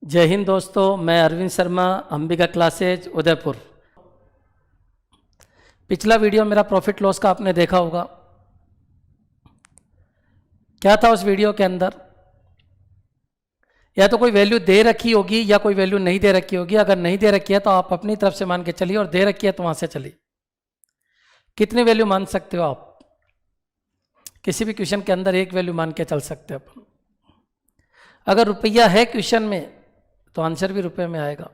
जय हिंद दोस्तों, मैं अरविंद शर्मा, अंबिका क्लासेज उदयपुर। पिछला वीडियो मेरा प्रॉफिट लॉस का आपने देखा होगा। क्या था उस वीडियो के अंदर? या तो कोई वैल्यू दे रखी होगी या कोई वैल्यू नहीं दे रखी होगी। अगर नहीं दे रखी है तो आप अपनी तरफ से मान के चलिए, और दे रखी है तो वहां से चलिए। कितनी वैल्यू मान सकते हो आप? किसी भी क्वेश्चन के अंदर एक वैल्यू मान के चल सकते हो अपन। अगर रुपया है क्वेश्चन में तो आंसर भी रुपए में आएगा,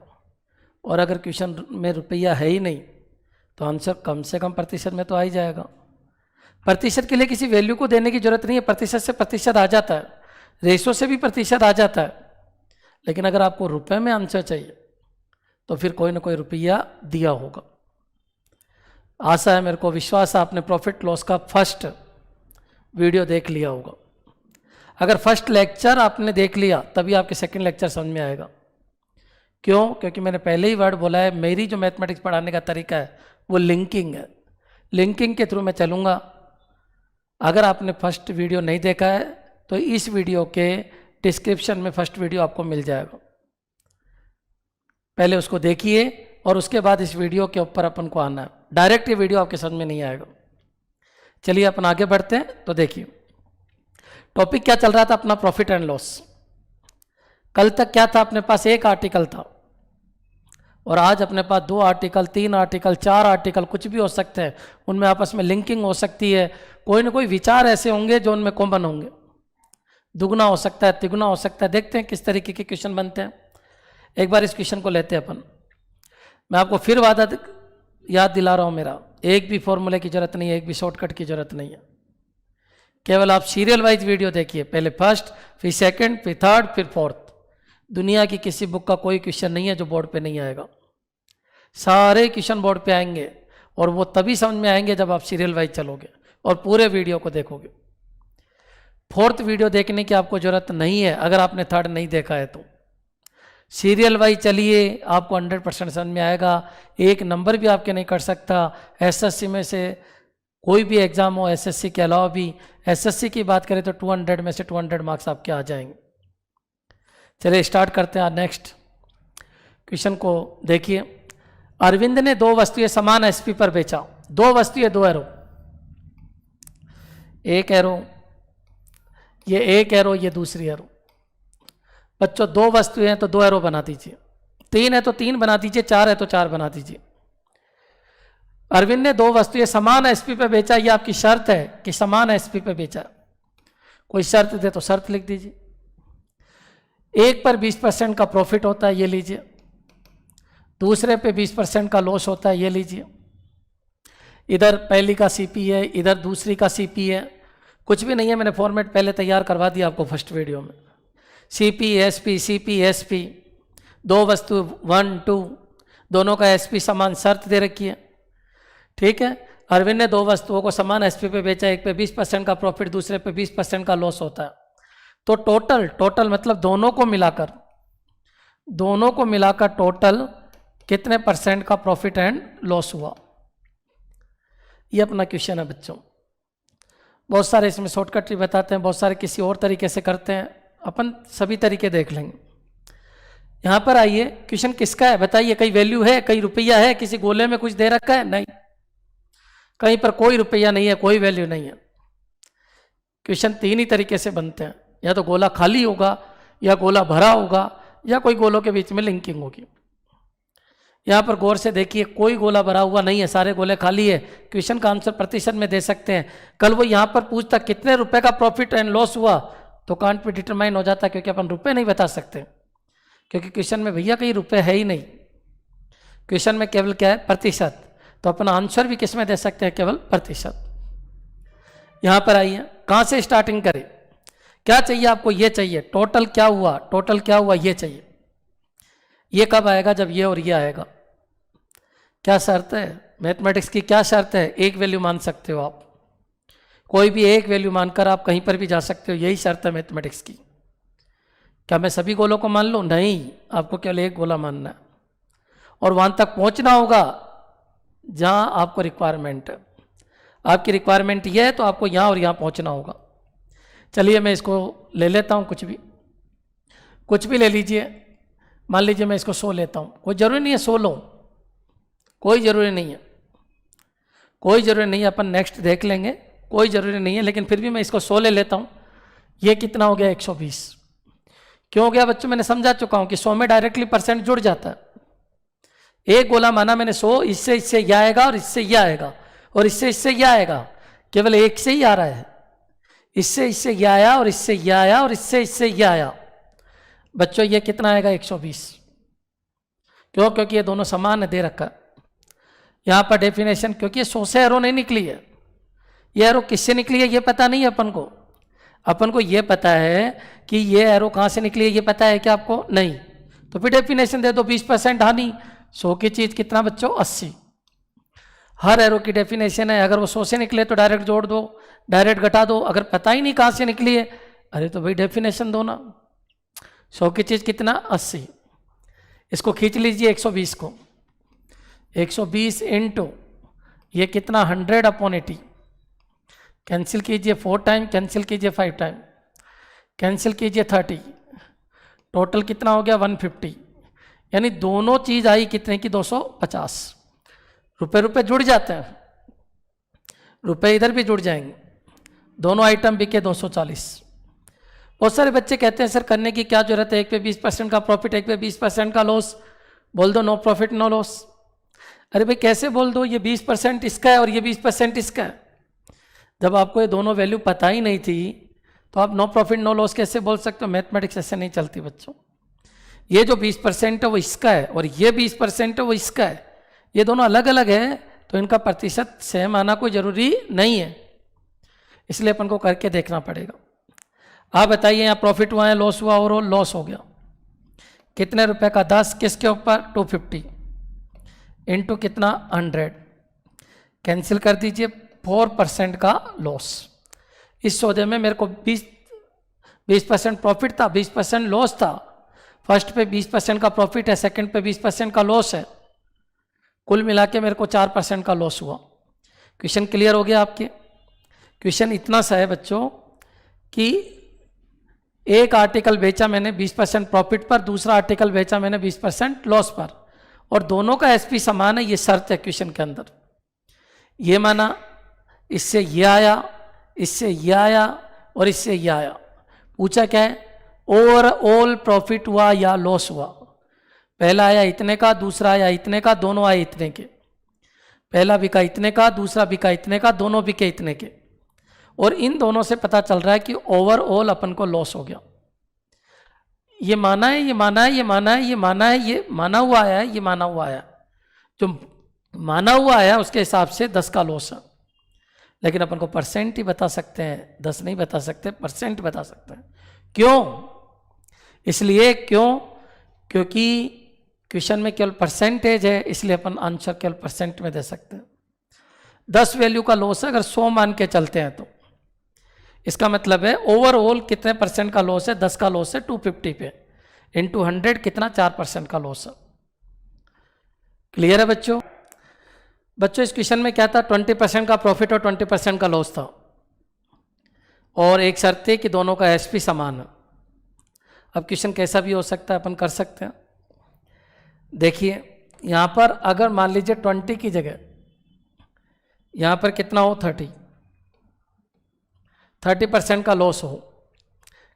और अगर क्वेश्चन में रुपया है ही नहीं तो आंसर कम से कम प्रतिशत में तो आ ही जाएगा। प्रतिशत के लिए किसी वैल्यू को देने की जरूरत नहीं है, प्रतिशत से प्रतिशत आ जाता है, रेशो से भी प्रतिशत आ जाता है। लेकिन अगर आपको रुपए में आंसर चाहिए तो फिर कोई ना कोई रुपया दिया होगा। आशा है, मेरे को विश्वास है, आपने प्रॉफिट लॉस का फर्स्ट वीडियो देख लिया होगा। अगर फर्स्ट लेक्चर आपने देख लिया तभी आपके सेकंड लेक्चर समझ में आएगा। क्यों? क्योंकि मैंने पहले ही वर्ड बोला है, मेरी जो मैथमेटिक्स पढ़ाने का तरीका है वो लिंकिंग है। लिंकिंग के थ्रू मैं चलूँगा। अगर आपने फर्स्ट वीडियो नहीं देखा है तो इस वीडियो के डिस्क्रिप्शन में फर्स्ट वीडियो आपको मिल जाएगा, पहले उसको देखिए और उसके बाद इस वीडियो के ऊपर अपन को आना है। डायरेक्ट ये वीडियो आपके समझ में नहीं आएगा। चलिए अपन आगे बढ़ते हैं। तो देखिए टॉपिक क्या चल रहा था अपना, प्रॉफिट एंड लॉस। कल तक क्या था? अपने पास एक आर्टिकल था और आज अपने पास 2 आर्टिकल, 3 आर्टिकल, 4 आर्टिकल, कुछ भी हो सकते हैं। उनमें आपस में लिंकिंग हो सकती है। कोई ना कोई विचार ऐसे होंगे जो उनमें कॉमन होंगे। दुगना हो सकता है, तिगुना हो सकता है। देखते हैं किस तरीके के क्वेश्चन बनते हैं। एक बार इस क्वेश्चन को लेते हैं अपन। मैं आपको फिर वादा याद दिला रहा हूँ मेरा, एक भी फॉर्मूले की जरूरत नहीं है, एक भी शॉर्टकट की जरूरत नहीं है। केवल आप सीरियल वाइज वीडियो देखिए, पहले फर्स्ट, फिर सेकंड, फिर थर्ड, फिर फोर्थ। दुनिया की किसी बुक का कोई क्वेश्चन नहीं है जो बोर्ड पे नहीं आएगा। सारे क्वेश्चन बोर्ड पे आएंगे, और वो तभी समझ में आएंगे जब आप सीरियल वाइज चलोगे और पूरे वीडियो को देखोगे। फोर्थ वीडियो देखने की आपको जरूरत नहीं है अगर आपने थर्ड नहीं देखा है तो। सीरियल वाइज चलिए, आपको 100% समझ में आएगा। एक नंबर भी आपके नहीं कर सकता। एसएससी में से कोई भी एग्जाम हो, एसएससी के अलावा भी, एसएससी की बात करें तो 200 में से 200 मार्क्स आपके आ जाएंगे। चलिए स्टार्ट करते हैं। नेक्स्ट क्वेश्चन को देखिए। अरविंद ने 2 वस्तुएं समान एसपी पर बेचा। 2 वस्तुएं, 2 एरो, एक एरो, ये एक एरो, ये दूसरी एरो। बच्चों 2 वस्तुएं हैं तो 2 एरो बना दीजिए, 3 है तो 3 बना दीजिए, 4 है तो 4 बना दीजिए। अरविंद ने 2 वस्तुएं समान एसपी पे बेचा। ये आपकी शर्त है कि समान एसपी पे बेचा। कोई शर्त दे तो शर्त लिख दीजिए। एक पर 20% का प्रॉफिट होता है, ये लीजिए। दूसरे पे 20% का लॉस होता है, ये लीजिए। इधर पहली का सीपी है, इधर दूसरी का सीपी है। कुछ भी नहीं है, मैंने फॉर्मेट पहले तैयार करवा दिया आपको फर्स्ट वीडियो में। सीपी एसपी, सीपी एसपी, 2 वस्तु 1 2, दोनों का एसपी समान, शर्त दे रखी है। ठीक है। अरविंद ने 2 वस्तुओं को समान एसपी पे बेचा। एक पे 20% का प्रॉफिट, दूसरे पे 20% का लॉस होता है। तो टोटल मतलब दोनों को मिलाकर टोटल कितने परसेंट का प्रॉफिट एंड लॉस हुआ? ये अपना क्वेश्चन है बच्चों। बहुत सारे इसमें शॉर्टकट भी बताते हैं, बहुत सारे किसी और तरीके से करते हैं। अपन सभी तरीके देख लेंगे। यहां पर आइए, क्वेश्चन किसका है बताइए? कहीं वैल्यू है, कहीं रुपया है, किसी गोले में कुछ दे रखा है? नहीं, कहीं पर कोई रुपया नहीं है, कोई वैल्यू नहीं है। क्वेश्चन 3 ही तरीके से बनते हैं, या तो गोला खाली होगा, या गोला भरा होगा, या कोई गोलों के बीच में लिंकिंग होगी। यहाँ पर गौर से देखिए, कोई गोला भरा हुआ नहीं है, सारे गोले खाली है। क्वेश्चन का आंसर प्रतिशत में दे सकते हैं। कल वो यहाँ पर पूछता कितने रुपए का प्रॉफिट एंड लॉस हुआ, तो कांट पे डिटरमाइन हो जाता, क्योंकि अपन रुपए नहीं बता सकते, क्योंकि क्वेश्चन में भैया कहीं रुपए है ही नहीं। क्वेश्चन में केवल क्या है? प्रतिशत। तो अपना आंसर भी किस में दे सकते हैं? केवल प्रतिशत। यहां पर आइए, कहां से स्टार्टिंग करें? क्या चाहिए आपको? ये चाहिए। टोटल क्या हुआ? टोटल क्या हुआ ये चाहिए। ये कब आएगा? जब ये और ये आएगा। क्या शर्त है मैथमेटिक्स की? क्या शर्त है? एक वैल्यू मान सकते हो आप, कोई भी एक वैल्यू मानकर आप कहीं पर भी जा सकते हो। यही शर्त है मैथमेटिक्स की। क्या मैं सभी गोलों को मान लूं? नहीं, आपको केवल एक गोला मानना है, और वहां तक पहुंचना होगा जहां आपको रिक्वायरमेंट है। आपकी रिक्वायरमेंट ये है तो आपको यहां और यहां पहुंचना होगा। चलिए मैं इसको ले लेता हूं, कुछ भी ले लीजिए। मान लीजिए मैं इसको 100 लेता हूँ, कोई ज़रूरी नहीं है 100 लो, कोई ज़रूरी नहीं है, कोई ज़रूरी नहीं है, अपन नेक्स्ट देख लेंगे, कोई ज़रूरी नहीं है, लेकिन फिर भी मैं इसको 100 ले लेता हूँ। ये कितना हो गया 120। क्यों हो गया बच्चों? मैंने समझा चुका हूँ कि 100 में डायरेक्टली परसेंट जुड़ जाता है। एक गोला माना मैंने 100, इससे ये आएगा और इससे ये आएगा और इससे ये आएगा, केवल एक से ही आ रहा है, इससे ये आया और इससे ये आया और इससे ये आया। बच्चों ये कितना आएगा 120। क्यों? क्योंकि ये दोनों समान है, दे रखा है यहाँ पर डेफिनेशन, क्योंकि ये 100 से एरो नहीं निकली है। ये एरो किससे निकली है ये पता नहीं है अपन को ये पता है कि ये एरो कहाँ से निकली है, ये पता है क्या आपको? नहीं। तो फिर डेफिनेशन दे दो 20% हानि, 100 की चीज़ कितना बच्चों? 80। हर एरो की डेफिनेशन है, अगर वो 100 से निकले तो डायरेक्ट जोड़ दो, डायरेक्ट घटा दो, अगर पता ही नहीं कहाँ से निकली है, अरे तो भाई डेफिनेशन दो ना। 100 की चीज़ कितना? 80। इसको खींच लीजिए 120 को, 120 इंटू ये कितना? 100/80। कैंसिल कीजिए 4 टाइम, कैंसिल कीजिए 5 टाइम, कैंसिल कीजिए 30, टोटल कितना हो गया? 150। यानी दोनों चीज़ आई कितने की? 250। रुपए जुड़ जाते हैं, रुपए इधर भी जुड़ जाएंगे, दोनों आइटम बिके 240। बहुत सारे बच्चे कहते हैं सर करने की क्या जरूरत है, एक पे 20% का प्रॉफिट, एक पे 20% का लॉस, बोल दो नो प्रॉफिट नो लॉस। अरे भाई कैसे बोल दो? ये 20% इसका है और ये 20% इसका है। जब आपको ये दोनों वैल्यू पता ही नहीं थी तो आप नो प्रॉफिट नो लॉस कैसे बोल सकते हो? मैथमेटिक्स ऐसे नहीं चलती बच्चों। ये जो 20% है वो इसका है और ये 20% है वो इसका है, ये दोनों अलग अलग है, तो इनका प्रतिशत सेम आना कोई ज़रूरी नहीं है, इसलिए अपन को करके देखना पड़ेगा। आप बताइए यहाँ प्रॉफिट हुआ है, लॉस हुआ, और लॉस हो गया कितने रुपए का? 10 किसके ऊपर? 250 इंटू कितना? 100। कैंसिल कर दीजिए 4% का लॉस। इस सौदे में मेरे को 20% प्रॉफिट था, 20% लॉस था। फर्स्ट पे 20% का प्रॉफिट है, सेकंड पे 20% का लॉस है, कुल मिला के मेरे को 4% का लॉस हुआ। क्वेश्चन क्लियर हो गया आपके? क्वेश्चन इतना सा है बच्चों कि एक आर्टिकल बेचा मैंने 20% प्रॉफिट पर, दूसरा आर्टिकल बेचा मैंने 20% लॉस पर, और दोनों का एसपी समान है, ये शर्त है क्वेश्चन के अंदर। ये माना इससे ये आया, इससे ये आया और इससे ये आया। पूछा क्या है? ओवरऑल प्रॉफिट हुआ या लॉस हुआ? पहला आया इतने का, दूसरा आया इतने का, दोनों आए इतने के। पहला बिका इतने का, दूसरा बिका इतने का, दोनों बिके इतने के, और इन दोनों से पता चल रहा है कि ओवरऑल अपन को लॉस हो गया। ये माना है, ये माना है, ये माना है, ये माना है, ये माना हुआ आया है, ये माना हुआ आया। जो माना हुआ आया उसके हिसाब से 10 का लॉस है, लेकिन अपन को परसेंट ही बता सकते हैं, 10 नहीं बता सकते, परसेंट बता सकते हैं। क्यों? इसलिए क्यों? क्योंकि क्वेश्चन में केवल परसेंटेज है, इसलिए अपन आंसर केवल परसेंट में दे सकते हैं। 10 वैल्यू का लॉस है, अगर 100 मान के चलते हैं तो इसका मतलब है ओवरऑल कितने परसेंट का लॉस है? 10 का लॉस है 250 पे, इंटू 100 कितना? 4% का लॉस है। क्लियर है बच्चों? बच्चों इस क्वेश्चन में क्या था? 20% का प्रॉफिट और 20% का लॉस था, और एक शर्त थी कि दोनों का एसपी समान है। अब क्वेश्चन कैसा भी हो सकता है, अपन कर सकते हैं। देखिए यहाँ पर अगर मान लीजिए 20 की जगह यहाँ पर कितना हो? 30% का लॉस हो।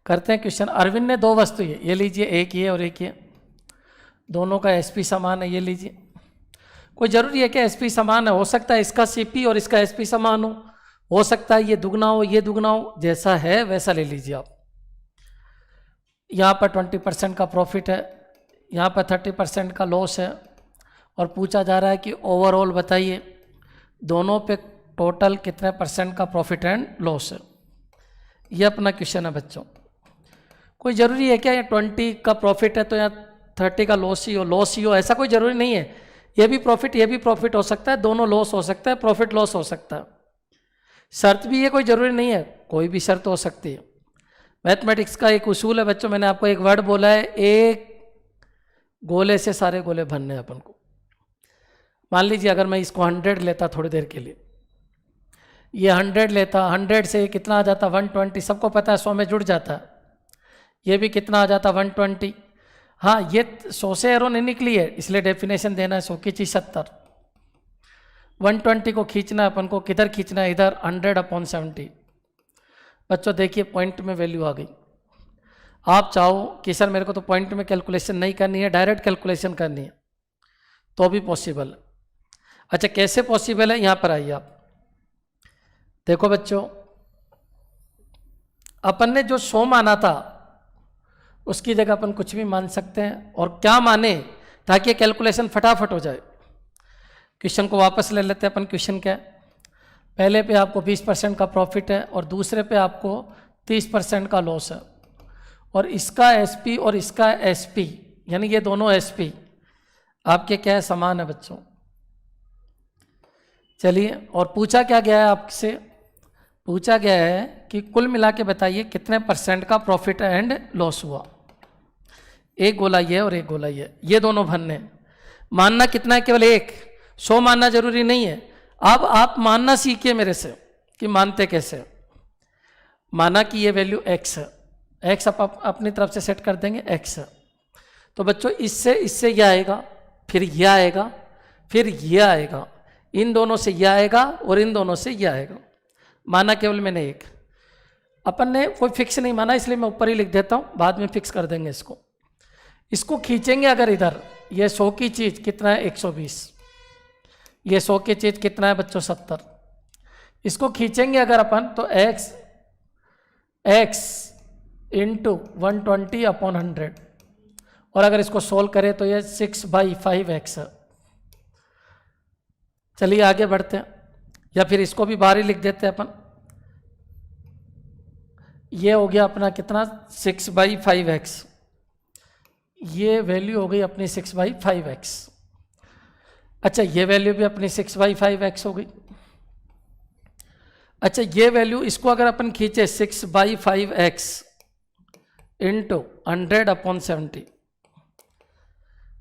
करते हैं क्वेश्चन। अरविंद ने 2 वस्तु ये लीजिए, एक ये और एक ये, दोनों का एसपी समान है, ये लीजिए। कोई जरूरी है कि एसपी समान है? हो सकता है इसका सीपी और इसका एसपी समान हो सकता है ये दुगना हो, ये दुगना हो, जैसा है वैसा ले लीजिए आप। यहाँ पर 20% का प्रॉफिट है, यहाँ पर 30% का लॉस है, और पूछा जा रहा है कि ओवरऑल बताइए दोनों पे टोटल कितने परसेंट का प्रॉफिट एंड लॉस है। ये अपना क्वेश्चन है बच्चों। कोई ज़रूरी है क्या ये 20 का प्रॉफिट है तो यहाँ 30 का लॉस ही हो, ऐसा कोई ज़रूरी नहीं है। ये भी प्रॉफिट हो सकता है, दोनों लॉस हो सकता है, प्रॉफिट लॉस हो सकता है। शर्त भी ये कोई ज़रूरी नहीं है, कोई भी शर्त हो सकती है। मैथमेटिक्स का एक उसूल है बच्चों, मैंने आपको एक वर्ड बोला है, एक गोले से सारे गोले भरने हैं अपन को। मान लीजिए अगर मैं इसको 100 लेता थोड़ी देर के लिए, ये 100 लेता, 100 से कितना आ जाता? 120। सबको पता है 100 में जुड़ जाता है। ये भी कितना आ जाता? 120। हाँ, ये 100 से एरो नहीं निकली है, इसलिए डेफिनेशन देना है 100 की चीज 70। 120 को खींचना है अपन को, किधर खींचना है, इधर 100/70। बच्चों देखिए पॉइंट में वैल्यू आ गई। आप चाहो कि सर मेरे को तो पॉइंट में कैलकुलेशन नहीं करनी है, डायरेक्ट कैलकुलेशन करनी है, तो भी पॉसिबल है। अच्छा कैसे पॉसिबल है, यहाँ पर आइए आप देखो बच्चों, अपन ने जो 100 माना था उसकी जगह अपन कुछ भी मान सकते हैं। और क्या माने ताकि कैलकुलेशन फटाफट हो जाए। क्वेश्चन को वापस ले लेते हैं अपन। क्वेश्चन क्या है, पहले पे आपको 20% का प्रॉफिट है और दूसरे पे आपको 30% का लॉस है, और इसका एसपी और इसका एसपी यानी ये दोनों एसपी आपके क्या है, समान है बच्चों। चलिए, और पूछा क्या गया है आपसे, पूछा गया है कि कुल मिला के बताइए कितने % का प्रॉफिट एंड लॉस हुआ। एक गोला ये और एक गोला ये दोनों भरने। मानना कितना है, केवल एक। 100 मानना जरूरी नहीं है। अब आप मानना सीखिए मेरे से कि मानते कैसे। माना कि ये वैल्यू x है, x आप अपनी तरफ से सेट कर देंगे x है, तो बच्चों इससे ये आएगा, फिर ये आएगा, फिर ये आएगा, इन दोनों से ये आएगा और इन दोनों से ये आएगा। माना केवल मैंने एक, अपन ने कोई फिक्स नहीं माना, इसलिए मैं ऊपर ही लिख देता हूँ, बाद में फिक्स कर देंगे इसको। इसको खींचेंगे अगर इधर, ये 100 की चीज कितना है 120, ये 100 की चीज कितना है बच्चों 70। इसको खींचेंगे अगर अपन तो x इंटू 120/100, और अगर इसको सोल्व करें तो ये 6/5x है। चलिए आगे बढ़ते हैं, या फिर इसको भी बाहर ही लिख देते हैं अपन। ये हो गया अपना कितना 6/5x, ये वैल्यू हो गई अपनी 6/5x। अच्छा ये वैल्यू भी अपनी 6/5x हो गई। अच्छा ये वैल्यू, इसको अगर अपन खींचे 6/5x इंटू 100/70,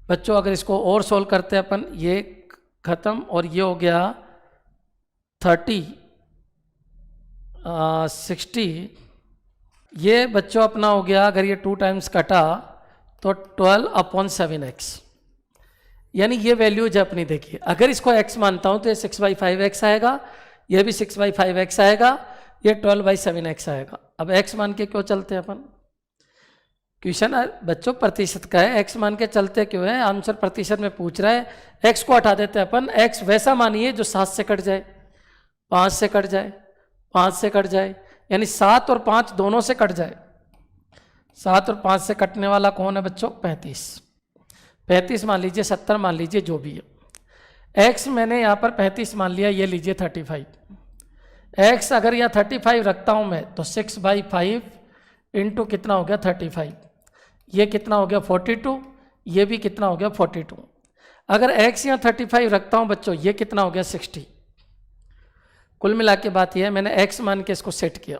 बच्चों अगर इसको और सोल्व करते हैं अपन, ये खत्म और ये हो गया 60। ये बच्चों अपना हो गया, अगर ये 2 टाइम्स कटा तो 12/7x, यानी ये वैल्यू जो अपनी देखिए, अगर इसको x मानता हूं तो ये 6/5x आएगा, ये भी 6/5x आएगा, ये 12/7x आएगा। अब x मान के क्यों चलते हैं अपन, क्वेश्चन बच्चों प्रतिशत का है, x मान के चलते क्यों है, आंसर प्रतिशत में पूछ रहा है। x को हटा देते हैं अपन, x वैसा मानिए जो 7 से कट जाए, 5 से कट जाए, 5 से कट जाए, यानी 7 और 5 दोनों से कट जाए। 7 और 5 से कटने वाला कौन है बच्चों, 35 मान लीजिए, 70 मान लीजिए, जो भी है। x मैंने यहाँ पर 35 मान लिया, ये लीजिए 35। x अगर यहाँ 35 रखता हूँ मैं तो 6/5 इंटू कितना हो गया 35, ये कितना हो गया 42, ये भी कितना हो गया 42। अगर x यहाँ 35 रखता हूँ बच्चों, ये कितना हो गया 60। कुल मिला के बात यह है, मैंने x मान के इसको सेट किया,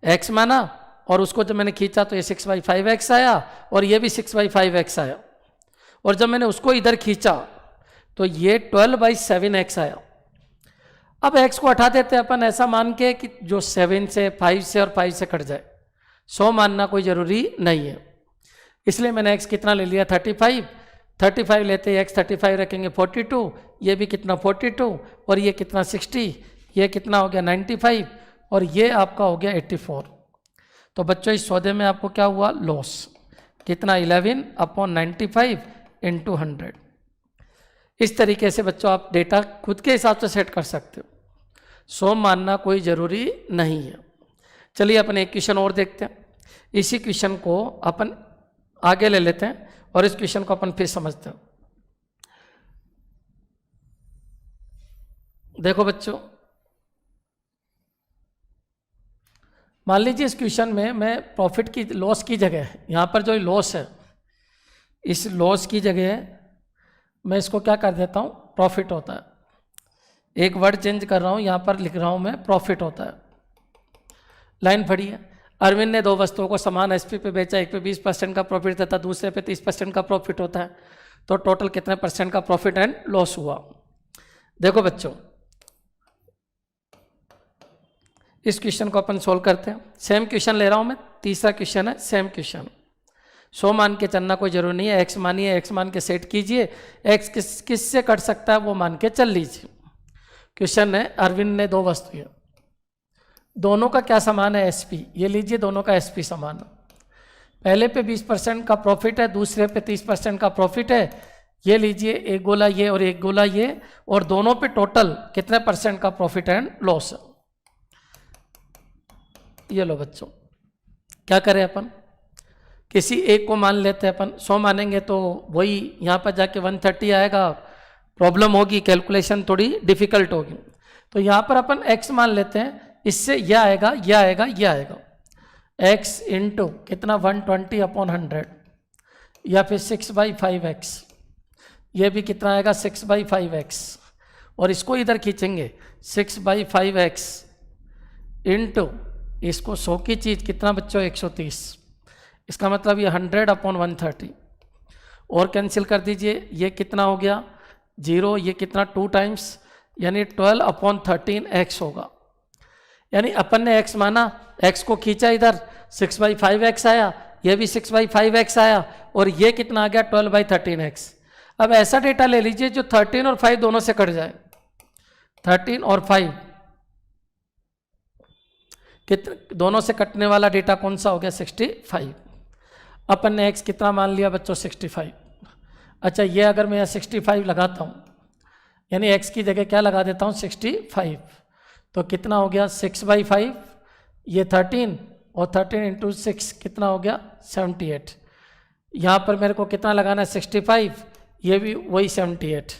x माना और उसको जब मैंने खींचा तो ये 6/5x आया और ये भी 6/5x आया, और जब मैंने उसको इधर खींचा तो ये 12/7x आया। अब x को हटा देते हैं अपन, ऐसा मान के कि जो 7 से 5 से और 5 से कट जाए। 100 मानना कोई ज़रूरी नहीं है, इसलिए मैंने x कितना ले लिया 35 लेते ही x 35 रखेंगे 42, ये भी कितना 42, और ये कितना 60, ये कितना हो गया 95, और ये आपका हो गया 84। तो बच्चों इस सौदे में आपको क्या हुआ, लॉस कितना 11/95 इंटू 100। इस तरीके से बच्चों आप डेटा खुद के हिसाब से सेट कर सकते हो, 100 मानना कोई ज़रूरी नहीं है। चलिए अपन एक क्वेश्चन और देखते हैं, इसी क्वेश्चन को अपन आगे ले लेते हैं और इस क्वेश्चन को अपन फिर समझते हैं। देखो बच्चों, मान लीजिए इस क्वेश्चन में मैं प्रॉफिट की लॉस की जगह, यहाँ पर जो लॉस है, इस लॉस की जगह मैं इसको क्या कर देता हूँ, प्रॉफिट होता है। एक वर्ड चेंज कर रहा हूँ, यहाँ पर लिख रहा हूँ मैं प्रॉफिट होता है। लाइन पढ़ी है, अरविंद ने 2 वस्तुओं को समान एसपी पे बेचा, एक पे 20% का प्रॉफिट देता, दूसरे पे 30% का प्रॉफिट होता है, तो टोटल कितने % का प्रॉफिट एंड लॉस हुआ। देखो बच्चों, इस क्वेश्चन को अपन सोल्व करते हैं। सेम क्वेश्चन ले रहा हूं मैं, तीसरा क्वेश्चन है, सेम क्वेश्चन। 100 मान के चलना कोई जरूरी नहीं है, एक्स मानिए, एक्स मान के सेट कीजिए, एक्स किस से कट सकता है वो मान के चल लीजिए। क्वेश्चन है, अरविंद ने 2 वस्तुएं, दोनों का क्या समान है, एसपी। ये लीजिए, दोनों का एसपी समान है। पहले पे 20% का प्रॉफिट है, दूसरे पे 30% का प्रॉफिट है। ये लीजिए, एक गोला ये और एक गोला ये, और दोनों पे टोटल कितने % का प्रॉफिट एंड लॉस है। ये लो बच्चों, क्या करें अपन, किसी एक को मान लेते हैं अपन। 100 मानेंगे तो वही यहाँ पर जाके 130 आएगा, प्रॉब्लम होगी, कैलकुलेशन थोड़ी डिफिकल्ट होगी। तो यहाँ पर अपन x मान लेते हैं, इससे यह आएगा, यह आएगा, यह आएगा, x इंटू कितना 120/100, या फिर 6/5x, ये भी कितना आएगा 6/5x, और इसको इधर खींचेंगे 6/5x इंटू इसको 100 की चीज़ कितना बच्चों 130, इसका मतलब ये 100/130, और कैंसिल कर दीजिए, ये कितना हो गया 0, ये कितना 2 टाइम्स, यानी 12/13x होगा। यानी अपन ने x माना, x को खींचा इधर, 6/5x आया, ये भी 6/5x आया, और ये कितना आ गया 12/13x। अब ऐसा डेटा ले लीजिए जो 13 और 5 दोनों से कट जाए, 13 और 5 दोनों से कटने वाला डेटा कौन सा हो गया 65। अपन ने x कितना मान लिया बच्चों 65। अच्छा, ये अगर मैं यहाँ 65 लगाता हूँ, यानी x की जगह क्या लगा देता हूँ 65, तो कितना हो गया 6/5, ये 13, और 13 इंटू 6 कितना हो गया 78। यहाँ पर मेरे को कितना लगाना है 65, ये भी वही 78।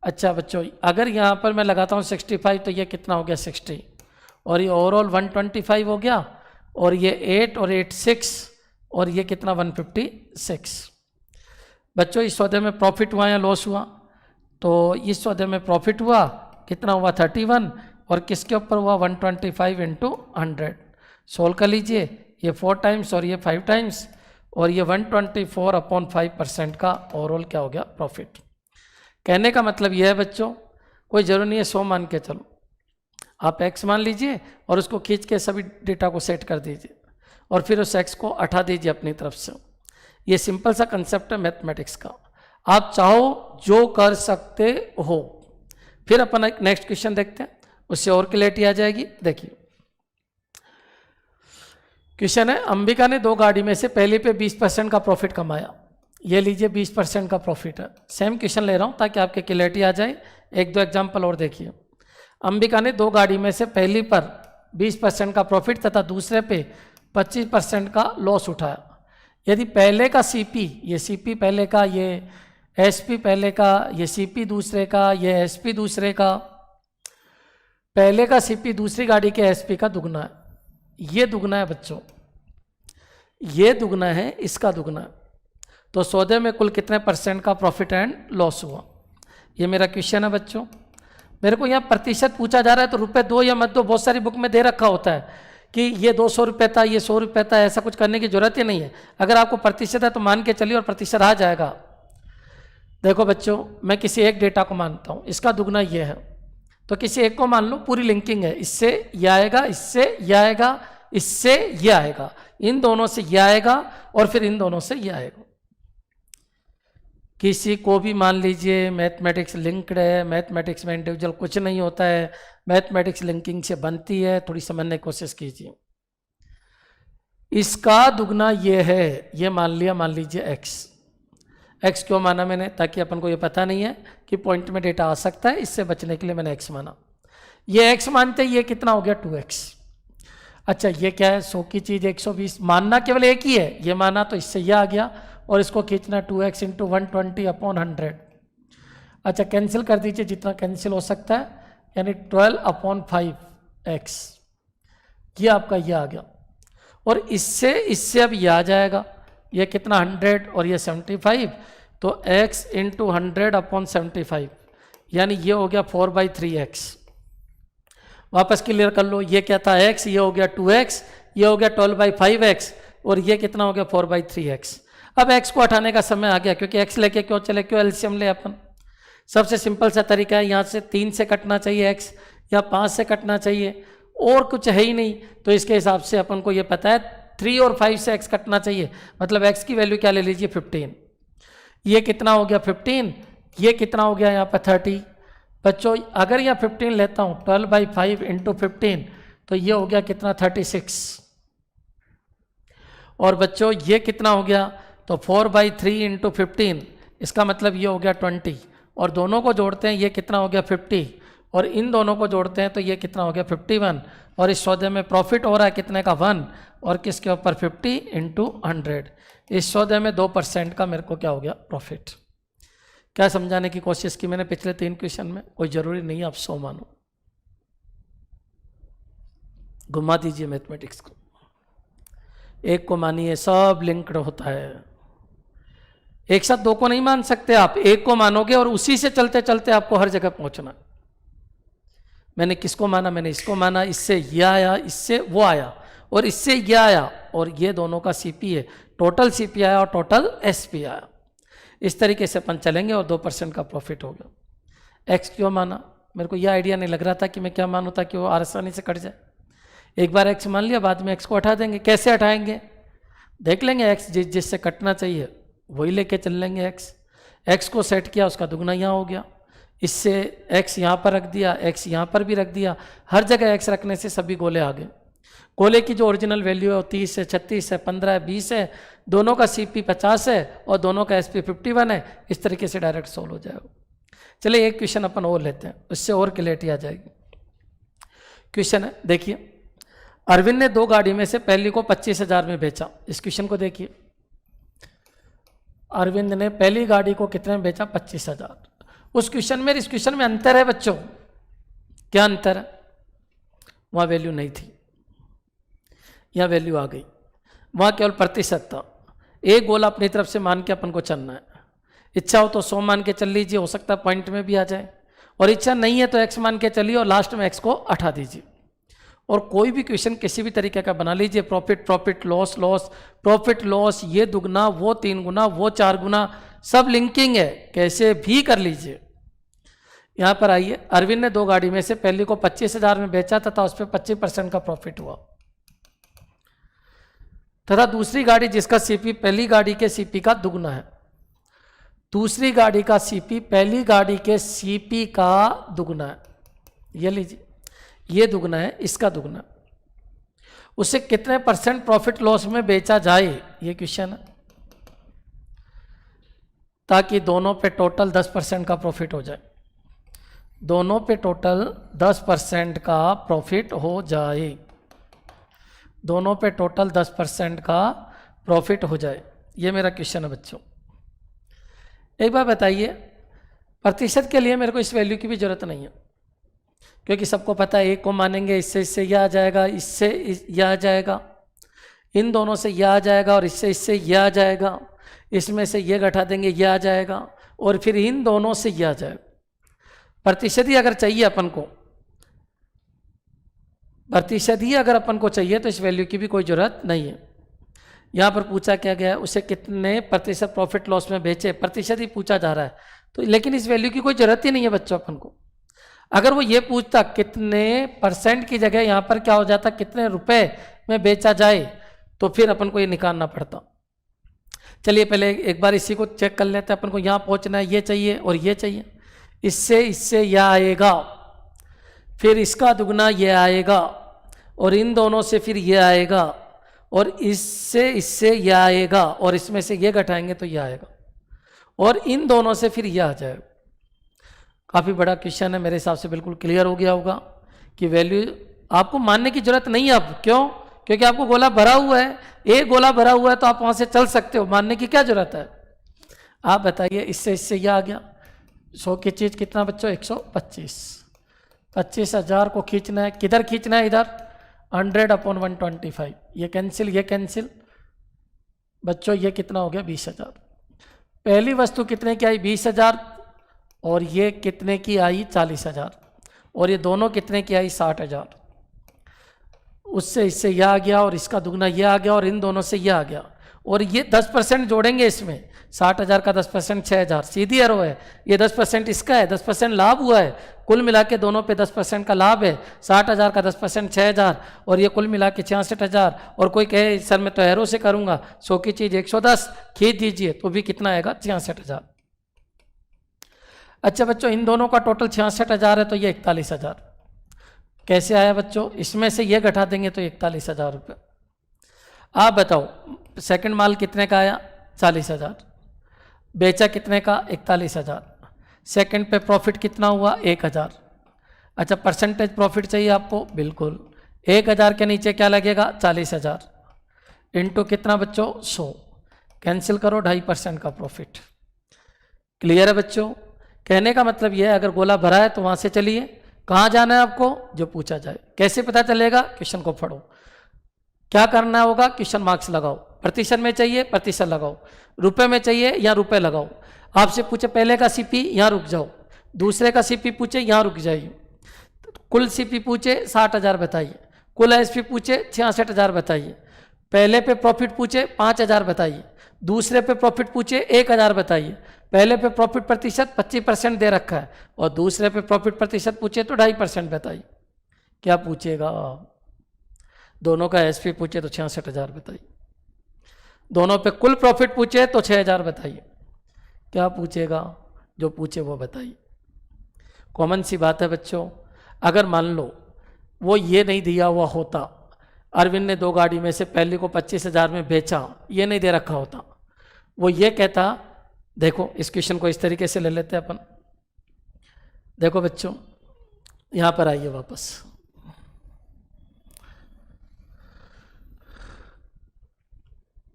अच्छा बच्चों, अगर यहाँ पर मैं लगाता हूँ 65 तो ये कितना हो गया 60, और ये ओवरऑल 125 हो गया, और ये 8 और 8 6, और ये कितना 156। बच्चों, इस सौदे में प्रॉफिट हुआ या लॉस हुआ, तो इस सौदे में प्रॉफिट हुआ, कितना हुआ 31, और किसके ऊपर हुआ 125 इंटू 100। सोल्व कर लीजिए, ये 4 टाइम्स और ये 5 टाइम्स, और ये 124/5% का ओवरऑल क्या हो गया प्रॉफिट। कहने का मतलब यह है बच्चों, कोई जरूरी नहीं है 100 मान के चलो, आप x मान लीजिए और उसको खींच के सभी डेटा को सेट कर दीजिए, और फिर उस x को हटा दीजिए अपनी तरफ से। ये सिंपल सा कंसेप्ट है मैथमेटिक्स का, आप चाहो जो कर सकते हो। फिर अपन एक नेक्स्ट क्वेश्चन देखते हैं, उससे और क्लैरिटी आ जाएगी। देखिए क्वेश्चन है, अंबिका ने 2 गाड़ी में से पहली पे 20% का प्रॉफिट कमाया। ये लीजिए 20% का प्रॉफिट है। सेम क्वेश्चन ले रहा हूँ ताकि आपके क्लैरिटी आ जाए। 1-2 एग्जाम्पल और देखिए। अंबिका ने 2 गाड़ी में से पहली पर 20% का प्रॉफिट तथा दूसरे पे 25% का लॉस उठाया। यदि पहले का सीपी, ये सीपी पहले का, ये एसपी पहले का, ये सीपी दूसरे का, ये एसपी दूसरे का, पहले का सीपी दूसरी गाड़ी के एसपी का दुगना है। ये दुगना है बच्चों, ये दुगना है, इसका दुगना है। तो सौदे में कुल कितने % का प्रॉफिट एंड लॉस हुआ, ये मेरा क्वेश्चन है बच्चों। मेरे को यहाँ प्रतिशत पूछा जा रहा है तो रुपए दो या मत दो, बहुत सारी बुक में दे रखा होता है कि ये 200 रुपये था, ये 100 रुपये था, ऐसा कुछ करने की जरूरत ही नहीं है। अगर आपको प्रतिशत है तो मान के चलिए और प्रतिशत आ जाएगा। देखो बच्चों, मैं किसी एक डेटा को मानता हूँ, इसका दुगना ये है, तो किसी एक को मान लो, पूरी लिंकिंग है, इससे यह आएगा, इससे यह आएगा, इससे यह आएगा, इन दोनों से यह आएगा, और फिर इन दोनों से यह आएगा। किसी को भी मान लीजिए मैथमेटिक्स लिंक्ड है, मैथमेटिक्स में इंडिविजुअल कुछ नहीं होता है, मैथमेटिक्स लिंकिंग से बनती है, थोड़ी समझने की कोशिश कीजिए। इसका दुगना ये है, ये मान लिया, मान लीजिए x क्यों माना मैंने, ताकि अपन को ये पता नहीं है कि पॉइंट में डेटा आ सकता है, इससे बचने के लिए मैंने x माना। ये x मानते ये कितना हो गया 2x। अच्छा ये क्या है, 100 की चीज़ 120, मानना केवल एक ही है, ये माना तो इससे ये आ गया, और इसको खींचना 2x इंटू 120/100। अच्छा कैंसिल कर दीजिए जितना कैंसिल हो सकता है, यानी 12/5x, ये आपका ये आ गया, और इससे अब ये आ जाएगा, ये कितना 100 और ये 75, तो x इंटू 100/75, यानी ये हो गया 4/3x। वापस क्लियर कर लो, ये क्या था x, ये हो गया 2x, ये हो गया 12/5x, और ये कितना हो गया 4/3x। अब x को हटाने का समय आ गया, क्योंकि x लेके क्यों चले, क्यों एलसीएम ले अपन। सबसे सिंपल सा तरीका है, यहाँ से 3 से कटना चाहिए x, या 5 से कटना चाहिए, और कुछ है ही नहीं। तो इसके हिसाब से अपन को ये पता है 3 और 5 से x कटना चाहिए, मतलब x की वैल्यू क्या ले लीजिए 15। ये कितना हो गया 15, ये कितना हो गया यहाँ पर 30। बच्चों अगर यहाँ 15 लेता हूँ 12/5 इंटू 15 तो ये हो गया कितना 36। और बच्चों ये कितना हो गया तो 4/3 इंटू 15, इसका मतलब ये हो गया 20। और दोनों को जोड़ते हैं ये कितना हो गया 50, और इन दोनों को जोड़ते हैं तो ये कितना हो गया 51। और इस सौदे में प्रॉफिट हो रहा है कितने का 1, और किसके ऊपर 50 इंटू 100। इस सौदे में 2% का मेरे को क्या हो गया प्रॉफिट। क्या समझाने की कोशिश की मैंने पिछले 3 क्वेश्चन में? कोई ज़रूरी नहीं आप 100 मानो, घुमा दीजिए मैथमेटिक्स को, एक को मानिए, सब लिंक्ड होता है। एक साथ 2 को नहीं मान सकते आप, एक को मानोगे और उसी से चलते चलते आपको हर जगह पहुंचना। मैंने किसको माना, मैंने इसको माना, इससे ये आया, इससे वो आया, और इससे ये आया, और ये दोनों का सीपी है, टोटल सीपी आया और टोटल एसपी आया। इस तरीके से अपन चलेंगे और 2% का प्रॉफिट हो गया। एक्स क्यों माना, मेरे को यह आइडिया नहीं लग रहा था कि मैं क्या मानूँ ताकि वो आसानी से कट जाए। एक बार एक्स मान लिया, बाद में एक्स को हटा देंगे। कैसे हटाएंगे देख लेंगे, एक्स जिससे कटना चाहिए वही लेके चल लेंगे। एक्स को सेट किया, उसका दुगना यहाँ हो गया, इससे एक्स यहाँ पर रख दिया, एक्स यहाँ पर भी रख दिया, हर जगह एक्स रखने से सभी गोले आ गए। गोले की जो ओरिजिनल वैल्यू है वो 30 है, 36 है, 15 है, 20 है, दोनों का सीपी 50 है और दोनों का एसपी 51 है। इस तरीके से डायरेक्ट सोल्व हो जाएगा। चलिए एक क्वेश्चन अपन और लेते हैं, उससे और क्लैरिटी आ जाएगी। क्वेश्चन है, देखिए अरविंद ने 2 गाड़ी में से पहली को 25,000 में बेचा। इस क्वेश्चन को देखिए, अरविंद ने पहली गाड़ी को कितने में बेचा 25,000। उस क्वेश्चन में इस क्वेश्चन में अंतर है बच्चों। क्या अंतर है, वहाँ वैल्यू नहीं थी, यहाँ वैल्यू आ गई। वहाँ केवल प्रतिशत था। एक गोला अपनी तरफ से मान के अपन को चलना है। इच्छा हो तो 100 मान के चल लीजिए, हो सकता है पॉइंट में भी आ जाए, और इच्छा नहीं है तो x मान के चलिए और लास्ट में x को हटा दीजिए। और कोई भी क्वेश्चन किसी भी तरीके का बना लीजिए, प्रॉफिट लॉस प्रॉफिट लॉस, ये दुगना वो 3 गुना वो 4 गुना, सब लिंकिंग है, कैसे भी कर लीजिए। यहाँ पर आइए, अरविंद ने 2 गाड़ी में से पहली को 25,000 में बेचा तथा उस पर 25% का प्रॉफिट हुआ, तथा दूसरी गाड़ी जिसका सीपी पहली गाड़ी के सीपी का दुगना है। दूसरी गाड़ी का सीपी पहली गाड़ी के सीपी का दुगना है, ये लीजिए, ये दुगना है, इसका दुगना। उसे कितने % प्रॉफिट लॉस में बेचा जाए, ये क्वेश्चन है, ताकि दोनों पे टोटल 10% का प्रॉफिट हो जाए। दोनों पे टोटल 10% का प्रॉफिट हो जाए, दोनों पे टोटल 10% का प्रॉफिट हो जाए, ये मेरा क्वेश्चन है बच्चों। एक बार बताइए, प्रतिशत के लिए मेरे को इस वैल्यू की भी जरूरत नहीं है, क्योंकि सबको पता है एक को मानेंगे इससे यह आ जाएगा, इससे यह आ जाएगा, इन दोनों से यह आ जाएगा, और इससे यह आ जाएगा, इसमें से ये घटा देंगे यह आ जाएगा, और फिर इन दोनों से यह आ जाएगा। प्रतिशत ही अगर चाहिए अपन को, प्रतिशत ही अगर अपन को चाहिए तो इस वैल्यू की भी कोई जरूरत नहीं है। यहाँ पर पूछा क्या गया है, उसे कितने प्रतिशत प्रॉफिट लॉस में बेचे, प्रतिशत ही पूछा जा रहा है, तो लेकिन इस वैल्यू की कोई जरूरत ही नहीं है बच्चों अपन को। अगर वो ये पूछता कितने % की जगह यहाँ पर क्या हो जाता, कितने रुपए में बेचा जाए, तो फिर अपन को ये निकालना पड़ता। चलिए पहले एक बार इसी को चेक कर लेते हैं। अपन को यहाँ पहुँचना है, ये चाहिए और ये चाहिए, इससे यह आएगा, फिर इसका दुगना ये आएगा, और इन दोनों से फिर ये आएगा, और इससे यह आएगा, और इसमें से ये घटाएंगे तो यह आएगा, और इन दोनों से फिर यह आ जाएगा। काफ़ी बड़ा क्वेश्चन है, मेरे हिसाब से बिल्कुल क्लियर हो गया होगा कि वैल्यू आपको मानने की जरूरत नहीं है अब। क्यों? क्योंकि आपको गोला भरा हुआ है, एक गोला भरा हुआ है तो आप वहाँ से चल सकते हो, मानने की क्या जरूरत है। आप बताइए, इससे यह आ गया, 100 की चीज़ कितना बच्चों 125, 25,000 को खींचना है, किधर खींचना है, इधर 100/125, ये कैंसिल ये कैंसिल, बच्चों ये कितना हो गया 20,000। पहली वस्तु कितने की आई 20,000, और ये कितने की आई 40,000, और ये दोनों कितने की आई 60,000। उससे यह आ गया, और इसका दुगना यह आ गया, और इन दोनों से यह आ गया, और ये 10% जोड़ेंगे इसमें, 60,000 का 10% 6,000, सीधी एरो है। ये 10% इसका है, 10% लाभ हुआ है, कुल मिला के दोनों पे 10% का लाभ है। 60,000 का 10% 6,000 और ये कुल मिला के 66,000। और कोई कहे सर मैं तो एरो से करूँगा, 100 की चीज़ 110 खींच दीजिए तो भी कितना आएगा 66,000। अच्छा बच्चों, इन दोनों का टोटल 66,000 है तो ये 41,000 कैसे आया बच्चों? इसमें से ये घटा देंगे तो 41,000 रुपये। आप बताओ सेकंड माल कितने का आया? 40,000। बेचा कितने का? 41,000। सेकंड पे प्रॉफिट कितना हुआ? 1,000। अच्छा, परसेंटेज प्रॉफिट चाहिए आपको? बिल्कुल। 1,000 के नीचे क्या लगेगा? 40,000 इंटू कितना बच्चों? 100। कैंसिल करो, 2.5% का प्रॉफिट। क्लियर है बच्चों? कहने का मतलब यह है अगर गोला भरा है तो वहां से चलिए, कहाँ जाना है आपको? जो पूछा जाए। कैसे पता चलेगा? क्वेश्चन को पढ़ो। क्या करना होगा? क्वेश्चन मार्क्स लगाओ। प्रतिशत में चाहिए प्रतिशत लगाओ, रुपए में चाहिए या रुपए लगाओ। आपसे पूछे पहले का सीपी, यहाँ रुक जाओ। दूसरे का सीपी पूछे, यहाँ रुक जाइए। कुल सीपी पूछे 60,000 बताइए, कुल एसपी पूछे 66,000 बताइए। पहले पे प्रॉफिट पूछे 5,000 बताइए, दूसरे पे प्रॉफिट पूछे 1,000 बताइए। पहले पे प्रॉफिट प्रतिशत 25% दे रखा है और दूसरे पे प्रॉफिट प्रतिशत पूछे तो 2.5% बताइए। क्या पूछेगा? दोनों का एसपी पूछे तो 66,000 बताइए, दोनों पे कुल प्रॉफिट पूछे तो 6,000 बताइए। क्या पूछेगा? जो पूछे वो बताइए। कॉमन सी बात है बच्चों। अगर मान लो वो ये नहीं दिया हुआ होता, अरविंद ने 2 गाड़ी में से पहली को 25,000 में बेचा, ये नहीं दे रखा होता, वो ये कहता, देखो इस क्वेश्चन को इस तरीके से ले लेते हैं अपन। देखो बच्चों, यहां पर आइए वापस।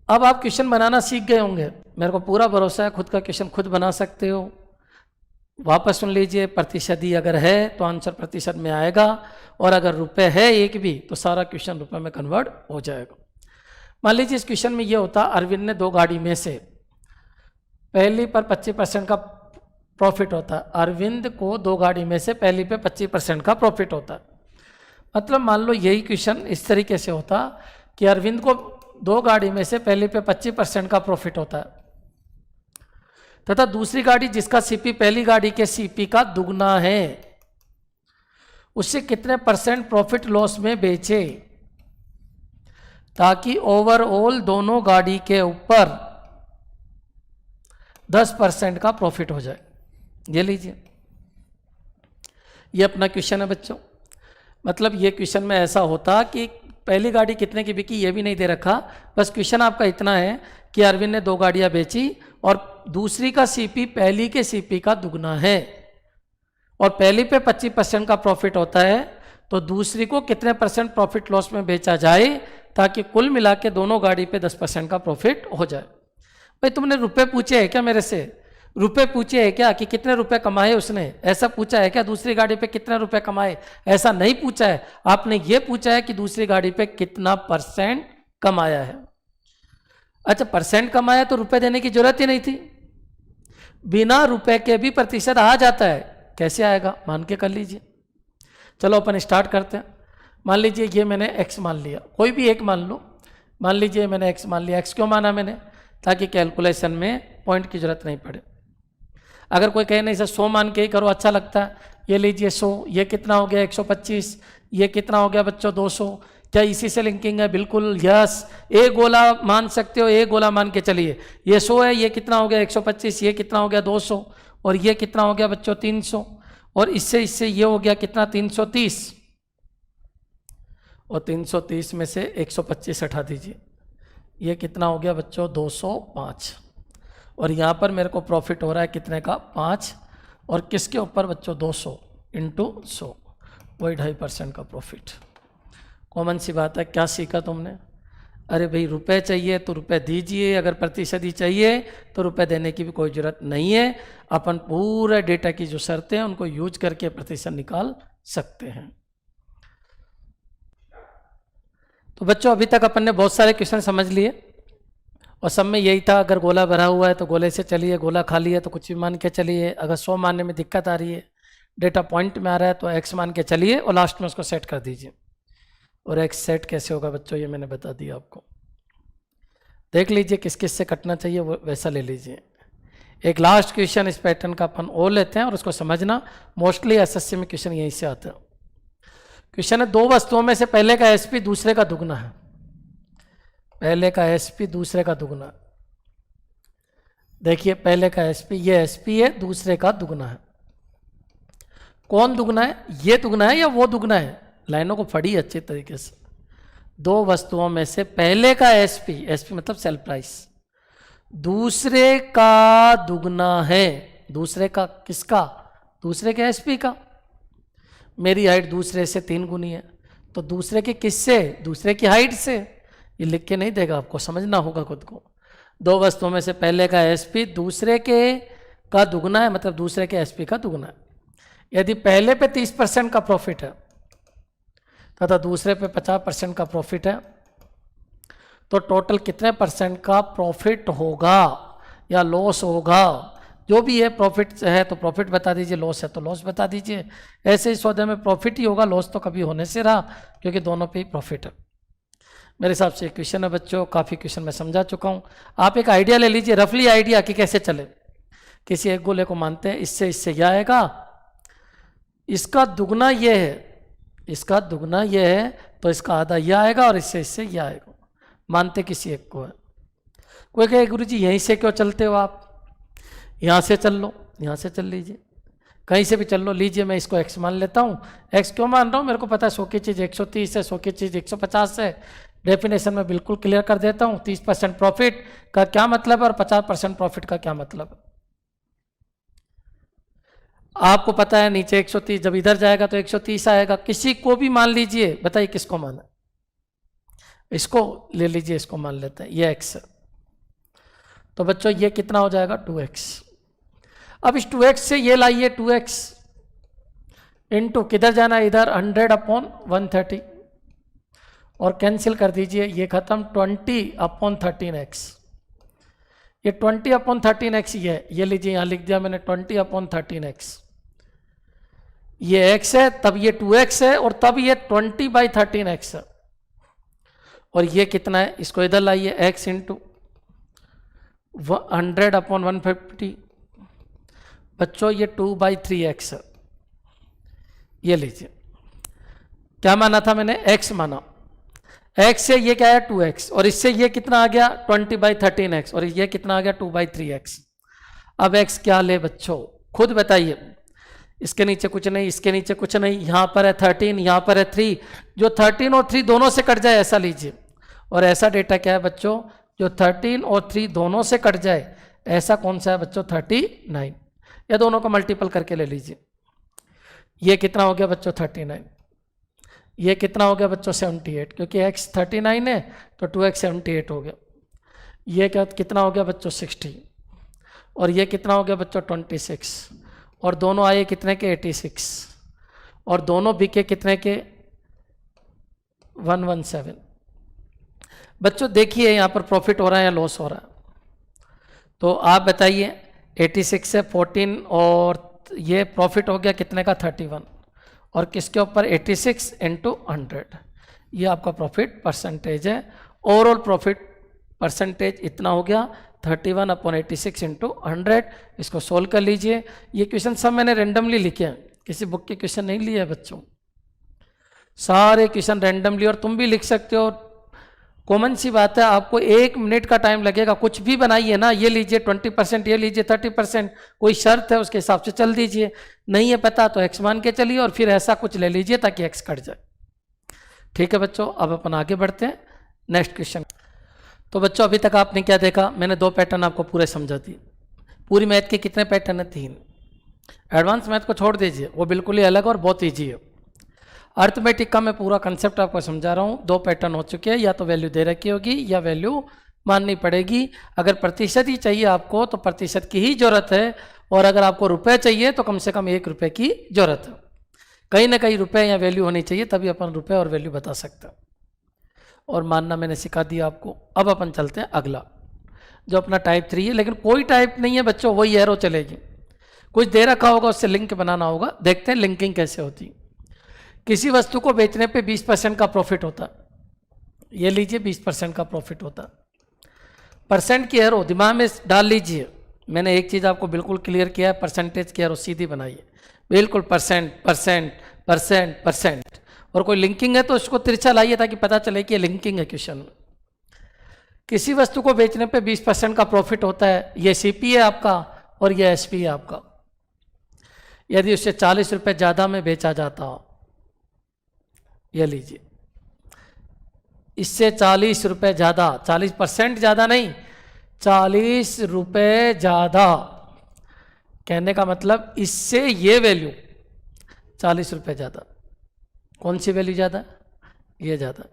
अब आप क्वेश्चन बनाना सीख गए होंगे, मेरे को पूरा भरोसा है खुद का क्वेश्चन खुद बना सकते हो। वापस सुन लीजिए, प्रतिशत ही अगर है तो आंसर प्रतिशत में आएगा, और अगर रुपए है एक भी तो सारा क्वेश्चन रुपए में कन्वर्ट हो जाएगा। मान लीजिए इस क्वेश्चन में ये होता, अरविंद ने 2 गाड़ी में से पहली पर 25% का प्रॉफिट होता है। अरविंद को 2 गाड़ी में से पहली पे 25% का प्रॉफिट होता है। मतलब मान लो यही क्वेश्चन इस तरीके से होता कि अरविंद को 2 गाड़ी में से पहली पे 25% का प्रॉफिट होता है, तथा दूसरी गाड़ी जिसका सीपी पहली गाड़ी के सीपी का दुगना है, उससे कितने % प्रॉफिट लॉस में बेचे ताकि ओवरऑल दोनों गाड़ी के ऊपर 10% का प्रॉफिट हो जाए। ये लीजिए, ये अपना क्वेश्चन है बच्चों। मतलब ये क्वेश्चन में ऐसा होता कि पहली गाड़ी कितने की बिकी ये भी नहीं दे रखा, बस क्वेश्चन आपका इतना है कि अरविंद ने 2 गाड़ियां बेची और दूसरी का सीपी पहली के सीपी का दुगना है, और पहली पे 25% का प्रॉफिट होता है, तो दूसरी को कितने % प्रॉफिट लॉस में बेचा जाए ताकि कुल मिला के दोनों गाड़ी पे 10% का प्रॉफिट हो जाए। भाई तुमने रुपए पूछे हैं क्या मेरे से? रुपए पूछे हैं क्या कि कितने रुपए कमाए उसने, ऐसा पूछा है क्या? दूसरी गाड़ी पे कितने रुपए कमाए, ऐसा नहीं पूछा है। आपने ये पूछा है कि दूसरी गाड़ी पे कितना % कमाया है। अच्छा, % कमाया तो रुपए देने की जरूरत ही नहीं थी, बिना रुपए के भी प्रतिशत आ जाता है। कैसे आएगा? मान के कर लीजिए। चलो अपन स्टार्ट करते हैं। मान लीजिए ये मैंने x मान लिया, कोई भी एक मान लो। मान लीजिए मैंने x मान लिया। x क्यों माना मैंने? ताकि कैलकुलेशन में पॉइंट की जरूरत नहीं पड़े। अगर कोई कहे नहीं सर 100 मान के ही करो अच्छा लगता है, ये लीजिए 100, ये कितना हो गया 125, ये कितना हो गया बच्चों 200। क्या इसी से लिंकिंग है? बिल्कुल यस। एक गोला मान सकते हो, एक गोला मान के चलिए। ये 100 है, ये कितना हो गया 125, ये कितना हो गया 200, और ये कितना हो गया बच्चों 300, और इससे ये हो गया कितना 330, और 330 में से 125 हटा दीजिए, ये कितना हो गया बच्चों 205, और यहाँ पर मेरे को प्रॉफिट हो रहा है कितने का 5, और किसके ऊपर बच्चों 200 इंटू 100, वही 2.5% का प्रॉफिट। कॉमन सी बात है। क्या सीखा तुमने? अरे भाई रुपए चाहिए तो रुपए दीजिए, अगर प्रतिशत ही चाहिए तो रुपए देने की भी कोई ज़रूरत नहीं है। अपन पूरे डेटा की जो शर्तें हैं उनको यूज करके प्रतिशत निकाल सकते हैं। तो बच्चों अभी तक अपन ने बहुत सारे क्वेश्चन समझ लिए, और सब में यही था अगर गोला भरा हुआ है तो गोले से चलिए, गोला खाली है तो कुछ भी मान के चलिए, अगर 100 मानने में दिक्कत आ रही है, डेटा पॉइंट में आ रहा है तो x मान के चलिए और लास्ट में उसको सेट कर दीजिए। और x सेट कैसे होगा बच्चों ये मैंने बता दिया आपको। देख लीजिए किस किस से कटना चाहिए, वो वैसा ले लीजिए। एक लास्ट क्वेश्चन इस पैटर्न का अपन और लेते हैं और उसको समझना। मोस्टली एसएससी में क्वेश्चन यहीं से आता है। क्वेश्चन है, दो वस्तुओं में से पहले का एसपी दूसरे का दुगना है। पहले का एसपी दूसरे का दुगना। देखिए पहले का एसपी, ये एसपी है, दूसरे का दुगना है। कौन दुगना है? ये दुगना है या वो दुगना है? लाइनों को पढ़ी अच्छे तरीके से। दो वस्तुओं में से पहले का एसपी, एसपी मतलब सेल प्राइस, दूसरे का दुगना है। दूसरे का किसका? दूसरे के एसपी का। मेरी हाइट दूसरे से 3 गुनी है, तो दूसरे के किससे? दूसरे की हाइट से। ये लिख के नहीं देगा, आपको समझना होगा खुद को। दो वस्तुओं में से पहले का एसपी दूसरे के का दुगना है, मतलब दूसरे के एसपी का दुगना है। यदि पहले पे 30% का प्रॉफिट है तथा दूसरे पे 50% का प्रॉफिट है, तो टोटल कितने परसेंट का प्रॉफिट होगा या लॉस होगा? जो भी है, प्रॉफिट है तो प्रॉफिट बता दीजिए, लॉस है तो लॉस बता दीजिए। ऐसे ही सौदे में प्रॉफिट ही होगा, लॉस तो कभी होने से रहा, क्योंकि दोनों पे ही प्रॉफिट है। मेरे हिसाब से क्वेश्चन है बच्चों, काफ़ी क्वेश्चन मैं समझा चुका हूँ। आप एक आइडिया ले लीजिए, रफली आइडिया कि कैसे चले। किसी एक गोले को मानते हैं, इससे इससे यह आएगा, इसका दुगना ये है, इसका दुगना ये है, तो इसका आधा यह आएगा और इससे इससे यह आएगा। मानते किसी एक को है। कोई कहे गुरुजी यहीं से क्यों चलते हो आप? यहाँ से चल लो, यहाँ से चल लीजिए, कहीं से भी चल लो। लीजिए मैं इसको x मान लेता हूँ। x क्यों मान रहा हूँ? मेरे को पता है 100 की चीज़ 130 है, 100 की चीज़ 150 है। डेफिनेशन में बिल्कुल क्लियर कर देता हूँ। 30% प्रॉफिट का क्या मतलब है और 50% प्रॉफिट का क्या मतलब है। आपको पता है नीचे 130, जब इधर जाएगा तो 130 आएगा। किसी को भी मान लीजिए, बताइए किसको माना? इसको ले लीजिए, इसको मान लेते हैं, ये x है। तो बच्चों ये कितना हो जाएगा? 2x। अब इस 2x से ये लाइए 2x इंटू किधर जाना है? इधर 100/130 और कैंसिल कर दीजिए, ये खत्म 20/13x। ये 20/13x ये लीजिए, यहाँ लिख दिया मैंने 20/13x। ये x है, तब ये 2x है और तब ये 20/13x है। और ये कितना है? इसको इधर लाइए, x इंटू 100/150। बच्चों ये 2/3x है। ये लीजिए, क्या माना था मैंने? x माना। x से ये क्या है? 2x, और इससे ये कितना आ गया? 20/13x, और ये कितना आ गया? 2/3x। अब x क्या ले बच्चों, खुद बताइए। इसके नीचे कुछ नहीं, इसके नीचे कुछ नहीं, यहाँ पर है 13, यहाँ पर है 3। जो 13 और 3 दोनों से कट जाए ऐसा लीजिए। और ऐसा डेटा क्या है बच्चों? जो 13 और 3 दोनों से कट जाए, ऐसा कौन सा है बच्चों? 39। या दोनों को मल्टीपल करके ले लीजिए। ये कितना हो गया बच्चों? 39। ये कितना हो गया बच्चों? 78, क्योंकि x 39 है तो 2x 78 हो गया। ये क्या कितना हो गया बच्चों? 60। और ये कितना हो गया बच्चों? 26। और दोनों आए कितने के? 86। और दोनों बिके कितने के? 117। बच्चों देखिए यहाँ पर प्रॉफिट हो रहा है या लॉस हो रहा है? तो आप बताइए। 86 है 14, और ये प्रॉफिट हो गया कितने का? 31। और किसके ऊपर? 86 इंटू 100। ये आपका प्रॉफिट परसेंटेज है। ओवरऑल प्रॉफिट परसेंटेज इतना हो गया 31/86 इंटू 100। इसको सोल्व कर लीजिए। ये क्वेश्चन सब मैंने रेंडमली लिखे हैं, किसी बुक के क्वेश्चन नहीं लिए बच्चों, सारे क्वेश्चन रेंडमली। और तुम भी लिख सकते हो, कॉमन सी बात है। आपको 1 मिनट का टाइम लगेगा, कुछ भी बनाइए ना। ये लीजिए 20%, ये लीजिए 30%, कोई शर्त है उसके हिसाब से चल दीजिए। नहीं है पता तो x मान के चलिए, और फिर ऐसा कुछ ले लीजिए ताकि x कट जाए। ठीक है बच्चों, अब अपन आगे बढ़ते हैं नेक्स्ट क्वेश्चन। तो बच्चों अभी तक आपने क्या देखा? मैंने 2 पैटर्न आपको पूरे समझा दिए। पूरी मैथ के कितने पैटर्न है? 3। एडवांस मैथ को छोड़ दीजिए, वो बिल्कुल ही अलग और बहुत ईजी है। अर्थमेटिक का मैं पूरा कंसेप्ट आपको समझा रहा हूँ। 2 पैटर्न हो चुके हैं, या तो वैल्यू दे रखी होगी या वैल्यू माननी पड़ेगी। अगर प्रतिशत ही चाहिए आपको तो प्रतिशत की ही जरूरत है, और अगर आपको रुपए चाहिए तो कम से कम 1 रुपये की जरूरत है। कहीं ना कहीं रुपए या वैल्यू होनी चाहिए, तभी अपन रुपए और वैल्यू बता सकते हैं। और मानना मैंने सिखा दिया आपको। अब अपन चलते हैं अगला, जो अपना टाइप 3 है। लेकिन कोई टाइप नहीं है बच्चों, वही एरो चलेगी। कुछ दे रखा होगा, उससे लिंक बनाना होगा। देखते हैं लिंकिंग कैसे होती है। किसी वस्तु को बेचने पे 20% का प्रॉफिट होता है। ये लीजिए 20% का प्रॉफिट होता है। परसेंट की एरो दिमाग में डाल लीजिए। मैंने एक चीज़ आपको बिल्कुल क्लियर किया है, परसेंटेज की एरो सीधी बनाइए, बिल्कुल परसेंट परसेंट परसेंट परसेंट, और कोई लिंकिंग है तो उसको तिरछा लाइए ताकि पता चले कि ये लिंकिंग है क्वेश्चन में। किसी वस्तु को बेचने पे 20% का प्रॉफिट होता है, ये सीपी है आपका और ये एसपी है आपका। यदि उससे 40 रुपये ज़्यादा में बेचा जाता हो, ये लीजिए, इससे 40 रुपये ज़्यादा, 40% ज़्यादा नहीं, 40 रुपये ज़्यादा, कहने का मतलब इससे ये वैल्यू 40 रुपये ज़्यादा। कौन सी वैल्यू ज़्यादा? ये ज़्यादा।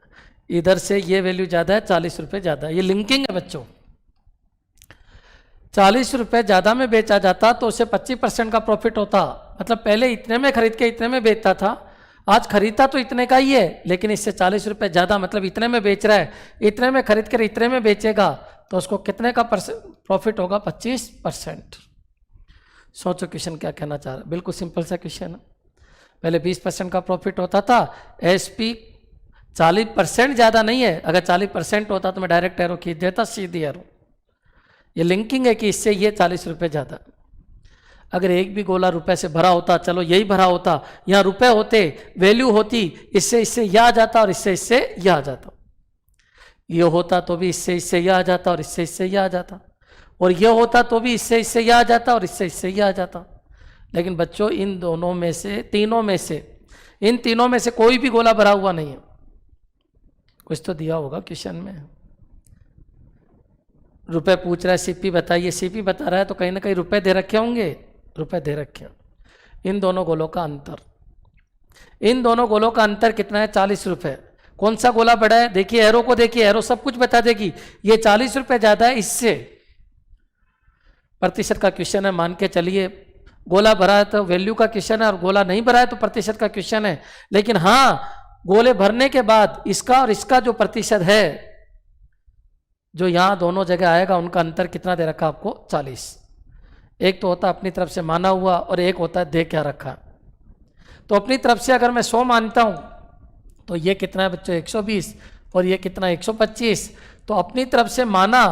इधर से ये वैल्यू ज़्यादा है, 40 रुपये ज़्यादा। ये लिंकिंग है बच्चों। 40 रुपये ज़्यादा में बेचा जाता तो उसे 25% का प्रॉफिट होता। मतलब पहले इतने में खरीद के इतने में बेचता था, आज खरीदता तो इतने का ही है, लेकिन इससे 40 रुपये ज़्यादा, मतलब इतने में बेच रहा है, इतने में खरीद कर इतने में बेचेगा तो उसको कितने का प्रॉफिट होगा? 25%। सोचो क्वेश्चन क्या कहना चाह रहा है। बिल्कुल सिंपल सा क्वेश्चन है। पहले 20% का प्रॉफिट होता था, एसपी 40% ज़्यादा नहीं है। अगर 40% होता तो मैं डायरेक्ट एरो खींच देता, सीधी एरो। ये लिंकिंग है कि इससे ये 40 रुपये ज़्यादा। अगर एक भी गोला रुपए से भरा होता, चलो यही भरा होता, यहाँ रुपए होते, वैल्यू होती, इससे इससे यह आ जाता और इससे इससे यह आ जाता। ये होता तो भी इससे इससे यह आ जाता और इससे इससे यह आ जाता, और यह होता तो भी इससे इससे यह आ जाता और इससे इससे यह आ जाता। लेकिन बच्चों इन दोनों में से, तीनों में से, इन तीनों में से कोई भी गोला भरा हुआ नहीं है। कुछ तो दिया होगा क्वेश्चन में। रुपए पूछ रहा है, सीपी बताइए। सीपी बता रहा है तो कहीं ना कहीं रुपए दे रखे होंगे, रुपए दे रखे हैं। इन दोनों गोलों का अंतर, इन दोनों गोलों का अंतर कितना है? 40 रुपये। कौन सा गोला बड़ा है? देखिए एरो को, देखिए एरो सब कुछ बता देगी। ये 40 रुपये ज़्यादा है, इससे प्रतिशत का क्वेश्चन है, मान के चलिए। गोला भरा है तो वैल्यू का क्वेश्चन है, और गोला नहीं भरा है तो प्रतिशत का क्वेश्चन है। लेकिन हाँ, गोले भरने के बाद इसका और इसका जो प्रतिशत है, जो यहां दोनों जगह आएगा, उनका अंतर कितना दे रखा आपको? 40। एक तो होता है अपनी तरफ से माना हुआ और एक होता है दे क्या रखा। तो अपनी तरफ से अगर मैं 100 मानता हूं तो ये कितना है बच्चों? 120, और ये कितना? 125। तो अपनी तरफ से माना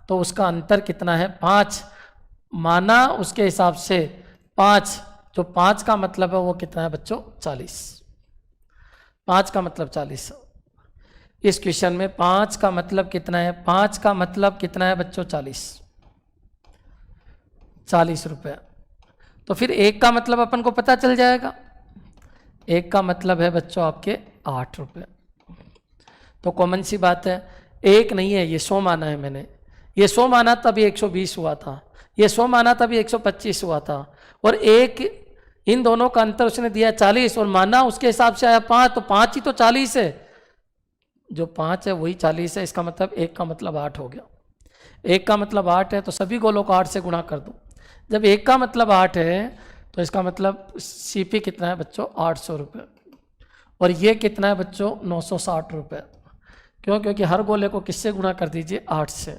तो उसका अंतर कितना है? 5। माना उसके हिसाब से 5, जो 5 का मतलब है वो कितना है बच्चों? 40। 5 का मतलब 40। इस क्वेश्चन में 5 का मतलब कितना है? 5 का मतलब कितना है बच्चों? 40 रुपये। तो फिर 1 का मतलब अपन को पता चल जाएगा। 1 का मतलब है बच्चों आपके 8 रुपये। तो कॉमन सी बात है, 1 नहीं है, ये 100 माना है मैंने। ये 100 माना तब ये 120 हुआ था, ये 100 माना तब ये 125 हुआ था, और 1 इन दोनों का अंतर उसने दिया 40, और माना उसके हिसाब से आया 5, तो 5 ही तो 40 है। जो 5 है वही 40 है। इसका मतलब 1 का मतलब 8 हो गया। 1 का मतलब 8 है तो सभी गोलों को 8 से गुणा कर दो। जब 1 का मतलब 8 है तो इसका मतलब सीपी कितना है बच्चों? 800 रुपये। और ये कितना है बच्चों? 960 रुपये। क्यों? क्योंकि हर गोले को किससे गुणा कर दीजिए? 8 से।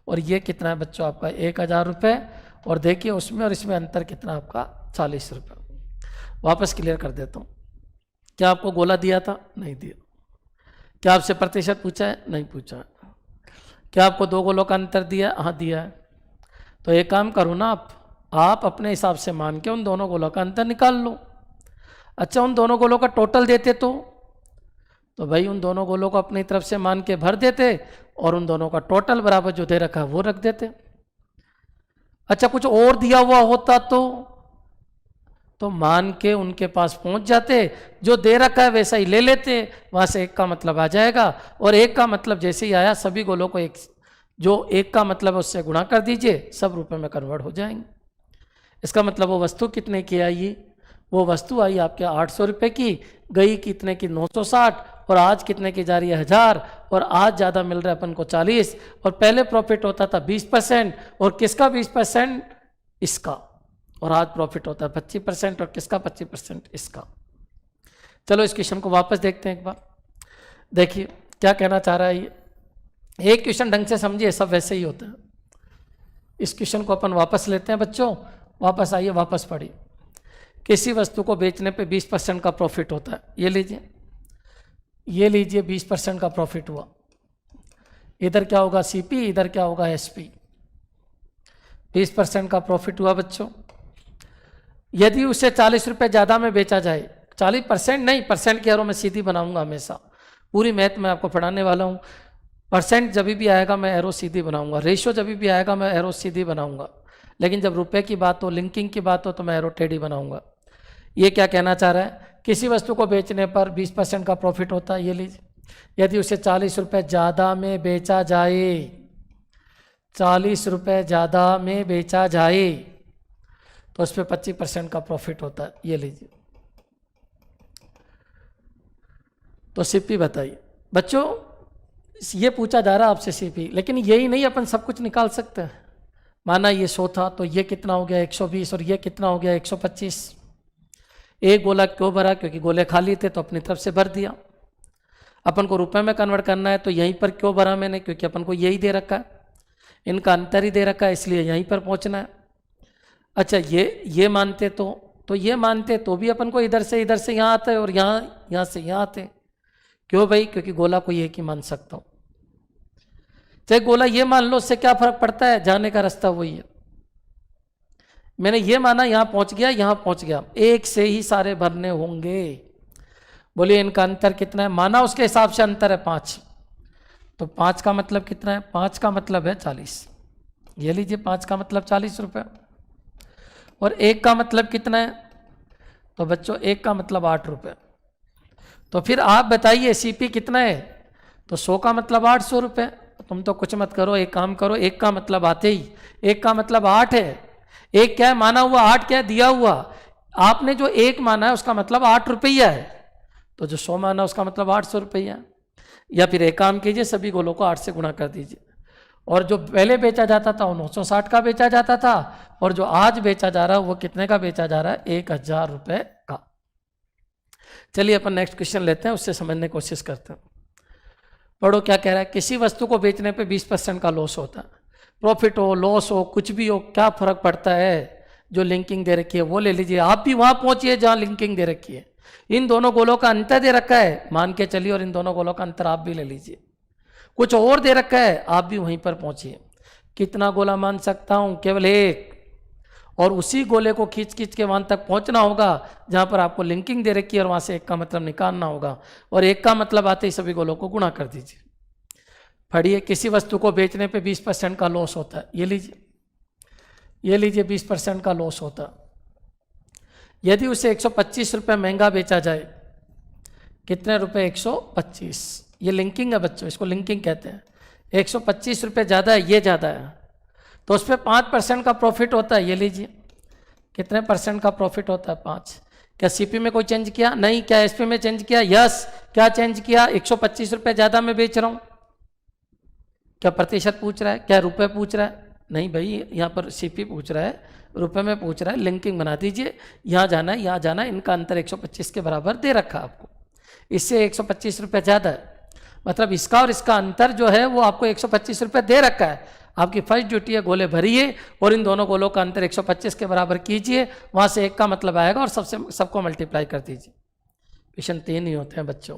और ये कितना है बच्चों? आपका 1000 रुपये। और देखिए उसमें और इसमें अंतर कितना आपका? 40 रुपये। वापस क्लियर कर देता हूँ। क्या आपको गोला दिया था? नहीं दिया। क्या आपसे प्रतिशत पूछा है? नहीं पूछा। क्या आपको 2 गोलों का अंतर दिया? हाँ दिया है। तो एक काम करो ना, आप अपने हिसाब से मान के उन दोनों गोलों का अंतर निकाल लो। अच्छा, उन दोनों गोलों का टोटल देते तो भाई उन दोनों गोलों को अपनी तरफ से मान के भर देते, और उन दोनों का टोटल बराबर जो दे रखा है वो रख देते। अच्छा, कुछ और दिया हुआ होता तो मान के उनके पास पहुंच जाते, जो दे रखा है वैसा ही ले लेते, वहां से 1 का मतलब आ जाएगा। और 1 का मतलब जैसे ही आया, सभी गोलों को जो 1 का मतलब है उससे गुणा कर दीजिए, सब रुपए में कन्वर्ट हो जाएंगे। इसका मतलब वो वस्तु कितने की आई? वो वस्तु आई आपके 800 रुपये की, गई कितने की? 960, और आज कितने की जा रही है? 1000। और आज ज़्यादा मिल रहा है अपन को 40, और पहले प्रॉफिट होता था 20%, और किसका 20%? इसका। और आज प्रॉफिट होता है 25%, और किसका? 25% इसका। चलो इस क्वेश्चन को वापस देखते हैं एक बार। देखिए क्या कहना चाह रहा है ये। एक क्वेश्चन ढंग से समझिए, सब वैसे ही होता है। इस क्वेश्चन को अपन वापस लेते हैं बच्चों। वापस आइए, वापस पढ़िए। किसी वस्तु को बेचने पे 20% का प्रॉफिट होता है। ये लीजिए, ये लीजिए, 20% का प्रॉफिट हुआ। इधर क्या होगा सीपी, इधर क्या होगा एसपी। 20% का प्रॉफिट हुआ बच्चों। यदि उसे 40 रुपये ज़्यादा में बेचा जाए, 40% नहीं, परसेंट की एरो मैं सीधी बनाऊंगा हमेशा, पूरी मैथ में आपको पढ़ाने वाला हूँ। परसेंट जब भी आएगा मैं एरो सीधी बनाऊंगा, रेशियो जब भी आएगा मैं एरो सीधी बनाऊंगा, लेकिन जब रुपए की बात हो, लिंकिंग की बात हो, तो मैं एरो टेढ़ी बनाऊंगा। ये क्या कहना चाह रहा है, किसी वस्तु को बेचने पर 20% का प्रॉफिट होता है, ये लीजिए। यदि उसे 40 रुपये ज़्यादा में बेचा जाए, 40 रुपये ज़्यादा में बेचा जाए, तो उस पर 25% का प्रॉफिट होता है, ये लीजिए। तो सीपी बताइए बच्चों, ये पूछा जा रहा है आपसे सीपी, लेकिन यही नहीं अपन सब कुछ निकाल सकते हैं। माना ये 100 था तो ये कितना हो गया 120, और ये कितना हो गया 125। एक गोला क्यों भरा, क्योंकि गोले खाली थे तो अपनी तरफ से भर दिया। अपन को रुपए में कन्वर्ट करना है तो यहीं पर क्यों भरा मैंने, क्योंकि अपन को यही दे रखा है, इनका अंतर ही दे रखा है, इसलिए यहीं पर पहुंचना है। अच्छा ये मानते तो ये मानते तो भी अपन को इधर से यहाँ आता है, और यहाँ से यहाँ आते। क्यों भाई, क्योंकि गोला को एक ही मान सकता हूँ। चाहे गोला ये मान लो, उससे क्या फर्क पड़ता है, जाने का रास्ता वही है। मैंने ये माना यहाँ पहुंच गया, एक से ही सारे भरने होंगे। बोलिए इनका अंतर कितना है, माना उसके हिसाब से अंतर है 5, तो 5 का मतलब कितना है, 5 का मतलब है 40। ये लीजिए 5 का मतलब 40 रुपये, और 1 का मतलब कितना है, तो बच्चों 1 का मतलब 8 रुपये। तो फिर आप बताइए सीपी कितना है, तो 100 का मतलब 800 रुपये। तुम तो कुछ मत करो, एक काम करो, 1 का मतलब आते ही 1 का मतलब 8 है। 1 क्या है माना हुआ, 8 क्या है दिया हुआ। आपने जो 1 माना है उसका मतलब 8 रुपया है, तो जो 100 माना उसका मतलब 800 रुपया। या फिर एक काम कीजिए, सभी गोलों को 8 से गुणा कर दीजिए, और जो पहले बेचा जाता था वो 960 का बेचा जाता था, और जो आज बेचा जा रहा है वो कितने का बेचा जा रहा है, 1000 रुपये का। चलिए अपन नेक्स्ट क्वेश्चन लेते हैं, उससे समझने की कोशिश करते हैं। पढ़ो क्या कह रहा है, किसी वस्तु को बेचने पे 20% का लॉस होता है। प्रॉफिट हो लॉस हो कुछ भी हो, क्या फर्क पड़ता है, जो लिंकिंग दे रखी है वो ले लीजिए। आप भी वहां पहुंचिए जहां लिंकिंग दे रखी है। इन दोनों गोलों का अंतर दे रखा है, मान के चलिए, और इन दोनों गोलों का अंतर आप भी ले लीजिए। कुछ और दे रखा है, आप भी वहीं पर पहुंचिए। कितना गोला मान सकता हूं, केवल 1, और उसी गोले को खींच के वहां तक पहुंचना होगा जहां पर आपको लिंकिंग दे रखी है, और वहां से 1 का मतलब निकालना होगा, और 1 का मतलब आते ही सभी गोलों को गुणा कर दीजिए। पढ़िए, किसी वस्तु को बेचने पे 20% का लॉस होता है। ये लीजिए 20% का लॉस होता है। यदि उसे 125 रुपये महंगा बेचा जाए, कितने रुपए, 125। ये लिंकिंग है बच्चों, इसको लिंकिंग कहते हैं। 125 रुपये ज़्यादा है, ये ज़्यादा है, तो उस पर 5% का प्रॉफिट होता है। ये लीजिए कितने परसेंट का प्रॉफिट होता है, 5। क्या सीपी में कोई चेंज किया, नहीं। क्या एसपी में चेंज किया, यस। क्या चेंज किया, 125 रुपये ज़्यादा में बेच रहा हूँ। क्या प्रतिशत पूछ रहा है, क्या रुपए पूछ रहा है, नहीं भाई, यहाँ पर सीपी पूछ रहा है, रुपए में पूछ रहा है। लिंकिंग बना दीजिए, यहाँ जाना है यहाँ जाना है, इनका अंतर 125 के बराबर दे रखा आपको, इससे 125 रुपये ज़्यादा है, मतलब इसका और इसका अंतर जो है वो आपको 125 रुपये दे रखा है। आपकी फर्स्ट ड्यूटी है गोले भरिए, और इन दोनों गोलों का अंतर 125 के बराबर कीजिए, वहाँ से 1 का मतलब आएगा, और सबको मल्टीप्लाई कर दीजिए। क्वेश्चन 3 ही होते हैं बच्चों,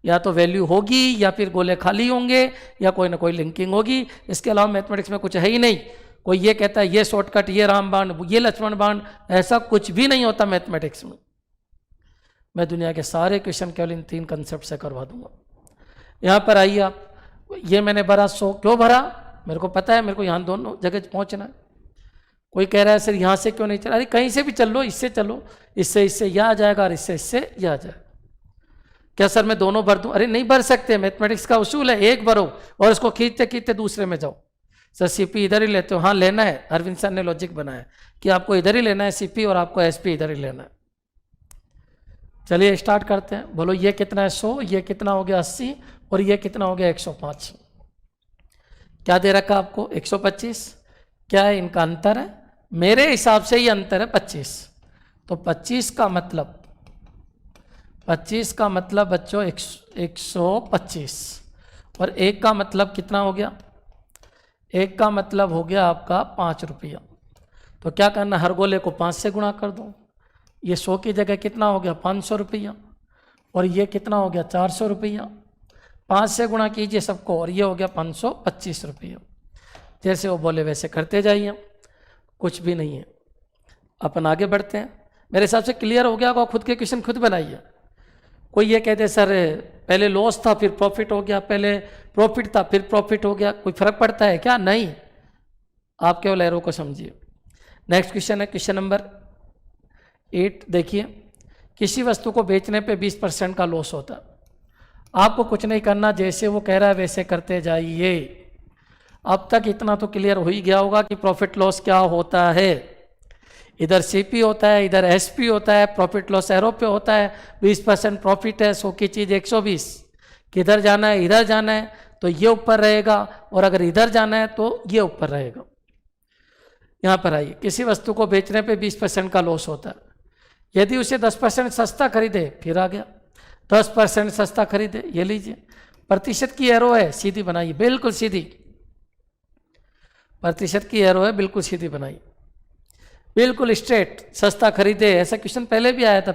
या तो वैल्यू होगी, या फिर गोले खाली होंगे, या कोई ना कोई लिंकिंग होगी। इसके अलावा मैथमेटिक्स में कुछ है ही नहीं। कोई ये कहता है ये शॉर्टकट, ये रामबाण, ये लक्ष्मण बाण, ऐसा कुछ भी नहीं होता मैथमेटिक्स में। मैं दुनिया के सारे क्वेश्चन केवल इन 3 कंसेप्ट से करवा दूंगा। यहाँ पर आइए आप, ये मैंने भरा 100, क्यों भरा, मेरे को पता है मेरे को यहाँ दोनों जगह पहुँचना है। कोई कह रहा है सर यहाँ से क्यों नहीं चला, अरे कहीं से भी चल लो, इससे चलो, इससे यह आ जाएगा, और इससे यह आ जाएगा। क्या सर मैं दोनों भर दूं, अरे नहीं भर सकते, मैथमेटिक्स का उसूल है, एक भरो और इसको खींचते खींचते दूसरे में जाओ। सर सीपी इधर ही लेते हो, हाँ लेना है, अरविंद सर ने लॉजिक बनाया कि आपको इधर ही लेना है सीपी, और आपको एसपी इधर ही लेना है। चलिए स्टार्ट करते हैं। बोलो ये कितना है 100, ये कितना हो गया 80, और ये कितना हो गया 105। क्या दे रखा आपको 125। क्या है इनका अंतर है, मेरे हिसाब से ये अंतर है 25। तो 25 का मतलब बच्चों 125, और 1 का मतलब कितना हो गया, 1 का मतलब हो गया आपका 5 रुपया। तो क्या करना, हर गोले को 5 से गुणा कर दो। ये 100 की जगह कितना हो गया 500 रुपया, और ये कितना हो गया 400 रुपया। 5 से गुणा कीजिए सबको और ये हो गया 525 रुपये। जैसे वो बोले वैसे करते जाइए, कुछ भी नहीं है। अपन आगे बढ़ते हैं। मेरे हिसाब से क्लियर हो गया होगा, खुद के क्वेश्चन खुद बनाइए। कोई ये कहते सर पहले लॉस था फिर प्रॉफिट हो गया, पहले प्रॉफिट था फिर प्रॉफिट हो गया, कोई फर्क पड़ता है क्या? नहीं, आप केवल एरो को समझिए। नेक्स्ट क्वेश्चन है क्वेश्चन नंबर 8। देखिए, किसी वस्तु को बेचने पे 20% का लॉस होता है। आपको कुछ नहीं करना, जैसे वो कह रहा है वैसे करते जाइए। अब तक इतना तो क्लियर हो ही गया होगा कि प्रॉफिट लॉस क्या होता है। इधर सीपी होता है, इधर एसपी होता है, प्रॉफिट लॉस एरो पे होता है। 20% प्रॉफिट है, 100 की चीज़ 120। किधर जाना है? इधर जाना है तो ये ऊपर रहेगा, और अगर इधर जाना है तो ये ऊपर रहेगा। यहाँ पर आइए, किसी वस्तु को बेचने पे 20% का लॉस होता है। यदि उसे 10% सस्ता खरीदे, फिर आ गया 10% सस्ता खरीदे, ये लीजिए। प्रतिशत की एरो है, सीधी बनाइए, बिल्कुल सीधी। प्रतिशत की एरो है, बिल्कुल सीधी बनाइए, बिल्कुल स्ट्रेट। सस्ता खरीदे, ऐसा क्वेश्चन पहले भी आया था,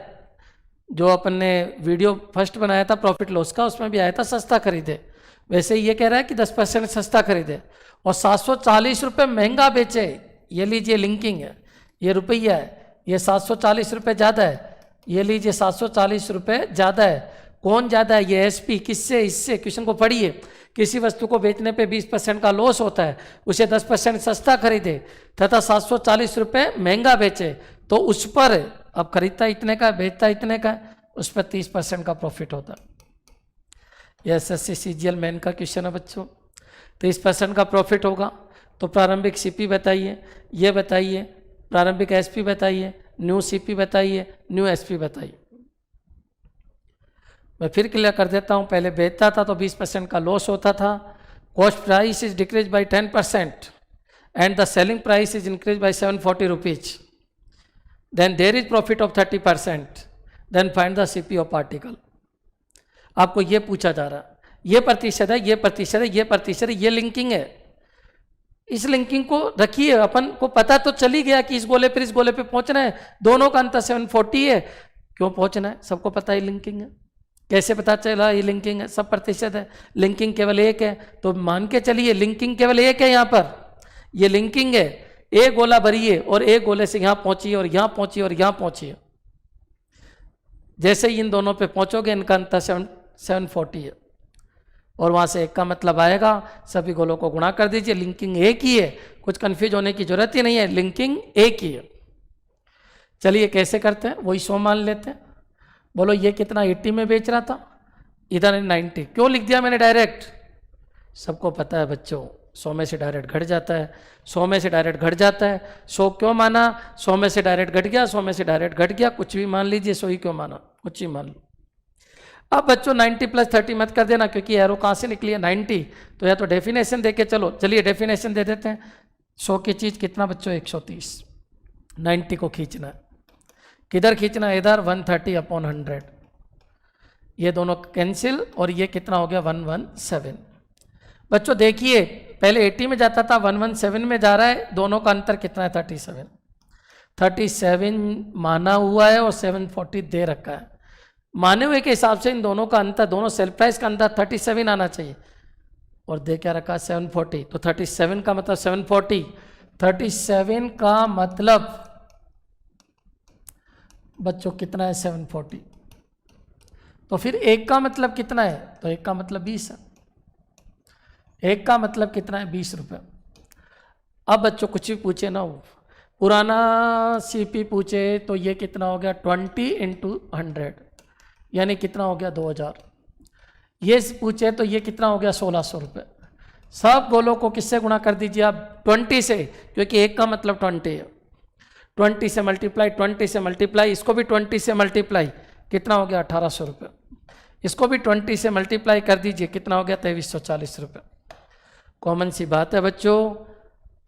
जो अपन ने वीडियो फर्स्ट बनाया था प्रॉफिट लॉस का, उसमें भी आया था सस्ता खरीदे। वैसे ये कह रहा है कि 10% सस्ता खरीदे और 740 रुपये महंगा बेचे। ये लीजिए, लिंकिंग है, ये रुपया है, ये 740 रुपये ज़्यादा है, ये लीजिए 740 रुपये ज़्यादा है। कौन ज़्यादा है? ये एसपी। किससे? इससे। क्वेश्चन को पढ़िए। किसी वस्तु को बेचने पे 20% का लॉस होता है, उसे 10% सस्ता खरीदे तथा 740 रुपये महंगा बेचे, तो उस पर, अब खरीदता इतने का, बेचता इतने का, उस पर 30% का प्रॉफिट होता है। यह एसएससी सीजीएल मेन का क्वेश्चन है बच्चों। 30% का प्रॉफिट होगा तो प्रारंभिक सीपी बताइए, ये बताइए, प्रारंभिक एसपी बताइए, न्यू सीपी बताइए, न्यू एसपी बताइए। मैं फिर क्लियर कर देता हूँ। पहले बेचता था तो 20% का लॉस होता था। Cost price is decrease by 10% and the selling price is increase by 740 rupees. Then there is profit of 30%। Then find the CP of article. आपको ये पूछा जा रहा है, ये प्रतिशत है, ये प्रतिशत है, ये प्रतिशत है, ये लिंकिंग है। इस लिंकिंग को रखिए। अपन को पता तो चल ही गया कि इस गोले पर इस गोले पे पहुंचना है, दोनों का अंतर 740 है। क्यों पहुंचना है? सबको पता है लिंकिंग है। कैसे पता चला ये लिंकिंग है? सब प्रतिशत है, लिंकिंग केवल एक है, तो मान के चलिए लिंकिंग केवल एक है। यहाँ पर ये लिंकिंग है। एक गोला भरिए और एक गोले से यहाँ पहुंचिए और यहाँ पहुंचिए और यहाँ पहुंचिए। जैसे ही इन दोनों पे पहुंचोगे, इनका अंतर 740 है, और वहाँ से एक का मतलब आएगा। सभी गोलों को गुणा कर दीजिए, लिंकिंग एक ही है, कुछ कंफ्यूज होने की जरूरत ही नहीं है, लिंकिंग एक ही है। चलिए कैसे करते हैं, वही 100 मान लेते हैं। बोलो ये कितना 80 में बेच रहा था, इधर 90। क्यों लिख दिया मैंने डायरेक्ट? सबको पता है बच्चों, 100 में से डायरेक्ट घट जाता है, 100 में से डायरेक्ट घट जाता है। 100 क्यों माना? 100 में से डायरेक्ट घट गया, 100 में से डायरेक्ट घट गया, कुछ भी मान लीजिए, 100 ही क्यों माना, कुछ ही मान लो। अब बच्चों 90 + 30 मत कर देना, क्योंकि एरो कहाँ से निकली है 90, तो या तो डेफिनेशन दे के चलो। चलिए डेफिनेशन दे देते हैं। 100 की चीज़ कितना बच्चों? 130। 90 को खींचना है, किधर खींचना है? इधर 130/100। ये दोनों कैंसिल, और ये कितना हो गया? 117। बच्चों देखिए, पहले 80 में जाता था, 117 में जा रहा है। दोनों का अंतर कितना है? 37। 37 माना हुआ है और 740 दे रखा है। माने हुए के हिसाब से इन दोनों का अंतर, दोनों सेल प्राइस का अंतर 37 आना चाहिए, और दे क्या रखा? 740। तो 37 का मतलब 740, 37 का मतलब बच्चों कितना है? 740। तो फिर एक का मतलब कितना है? तो एक का मतलब 20 है। एक का मतलब कितना है? 20 रुपये। अब बच्चों कुछ भी पूछे ना हो, पुराना सीपी पूछे तो ये कितना हो गया? 20 × 100, यानी कितना हो गया? 2000। ये पूछे तो ये कितना हो गया? 1600 रुपये। सब गोलों को किससे गुणा कर दीजिए आप? 20 से, क्योंकि एक का मतलब 20 है। 20 से मल्टीप्लाई, 20 से मल्टीप्लाई, इसको भी 20 से मल्टीप्लाई, कितना हो गया? 1800 रुपये। इसको भी 20 से मल्टीप्लाई कर दीजिए, कितना हो गया? 2340 रुपये। कॉमन सी बात है बच्चों।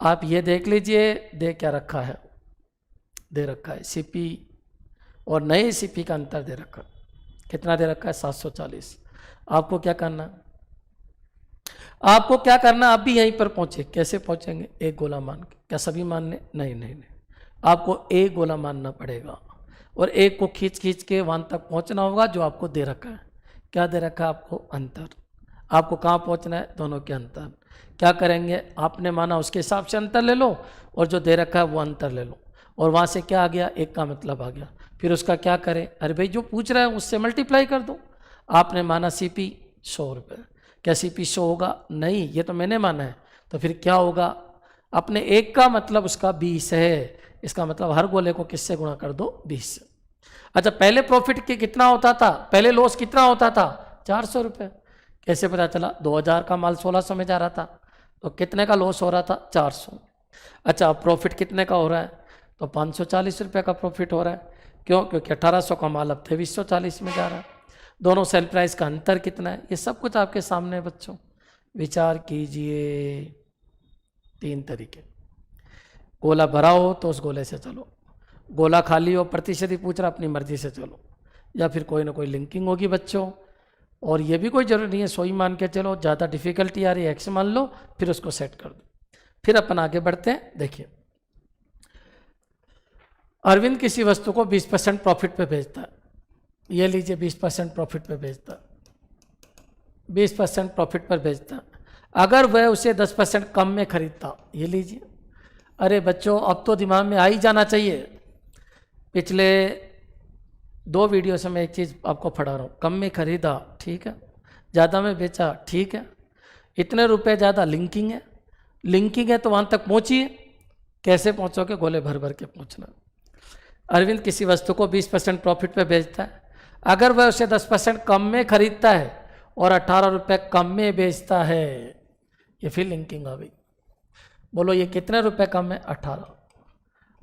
आप ये देख लीजिए, दे क्या रखा है? दे रखा है सीपी और नए सीपी का अंतर दे रखा है। कितना दे रखा है? 740। आपको क्या करना? आपको क्या करना? आप भी यहीं पर पहुंचे। कैसे पहुंचेंगे? एक गोला मान के। क्या सभी मानने? नहीं नहीं नहीं, आपको एक गोला मानना पड़ेगा, और एक को खींच खींच के वहां तक पहुंचना होगा जो आपको दे रखा है। क्या दे रखा है आपको? अंतर। आपको कहाँ पहुँचना है, दोनों के अंतर। क्या करेंगे, आपने माना उसके हिसाब से अंतर ले लो और जो दे रखा है वो अंतर ले लो, और वहाँ से क्या आ गया, एक का मतलब आ गया। फिर उसका क्या करें, अरे भाई जो पूछ रहा है उससे मल्टीप्लाई कर दो। आपने माना CP 100 रुपये, क्या CP 100 होगा, नहीं, ये तो मैंने माना है, तो फिर क्या होगा, अपने एक का मतलब उसका 20 है, इसका मतलब हर गोले को किससे गुणा कर दो, 20 से। अच्छा, पहले प्रॉफिट के कितना होता था, पहले लॉस कितना होता था, 400 रुपये। कैसे पता चला, 2000 का माल 1600 में जा रहा था, तो कितने का लॉस हो रहा था, 400। अच्छा, अब प्रॉफिट कितने का हो रहा है, तो 540 रुपये का प्रॉफिट हो रहा है। क्यों, क्योंकि 1800 का माल अब 2340 में जा रहा है। दोनों सेल प्राइस का अंतर कितना है, ये सब कुछ आपके सामने है बच्चों, विचार कीजिए। 3 तरीके, गोला भरा हो तो उस गोले से चलो, गोला खाली हो प्रतिशत ही पूछ रहा, अपनी मर्जी से चलो, या फिर कोई ना कोई लिंकिंग होगी बच्चों। और ये भी कोई जरूरी नहीं है 100 ही मान के चलो, ज़्यादा डिफिकल्टी आ रही है X मान लो, फिर उसको सेट कर दो। फिर अपन आगे बढ़ते हैं। देखिए, अरविंद किसी वस्तु को 20% प्रॉफिट पे बेचता है, ये लीजिए 20% प्रॉफिट पे बेचता है, 20% प्रॉफिट पर बेचता है। अगर वह उसे 10% कम में खरीदता, ये लीजिए। अरे बच्चों, अब तो दिमाग में आ ही जाना चाहिए, पिछले 2 वीडियो से मैं एक चीज़ आपको पढ़ा रहा हूँ, कम में खरीदा ठीक है, ज़्यादा में बेचा ठीक है, इतने रुपए ज़्यादा, लिंकिंग है, लिंकिंग है तो वहाँ तक पहुँचिए। कैसे पहुँचोगे, गोले भर भर के पहुँचना। अरविंद किसी वस्तु को 20% प्रॉफिट पे बेचता है, अगर वह उसे 10% कम में खरीदता है और 18 रुपये कम में बेचता है, ये फिर लिंकिंग आ गई। बोलो ये कितने रुपए कम है,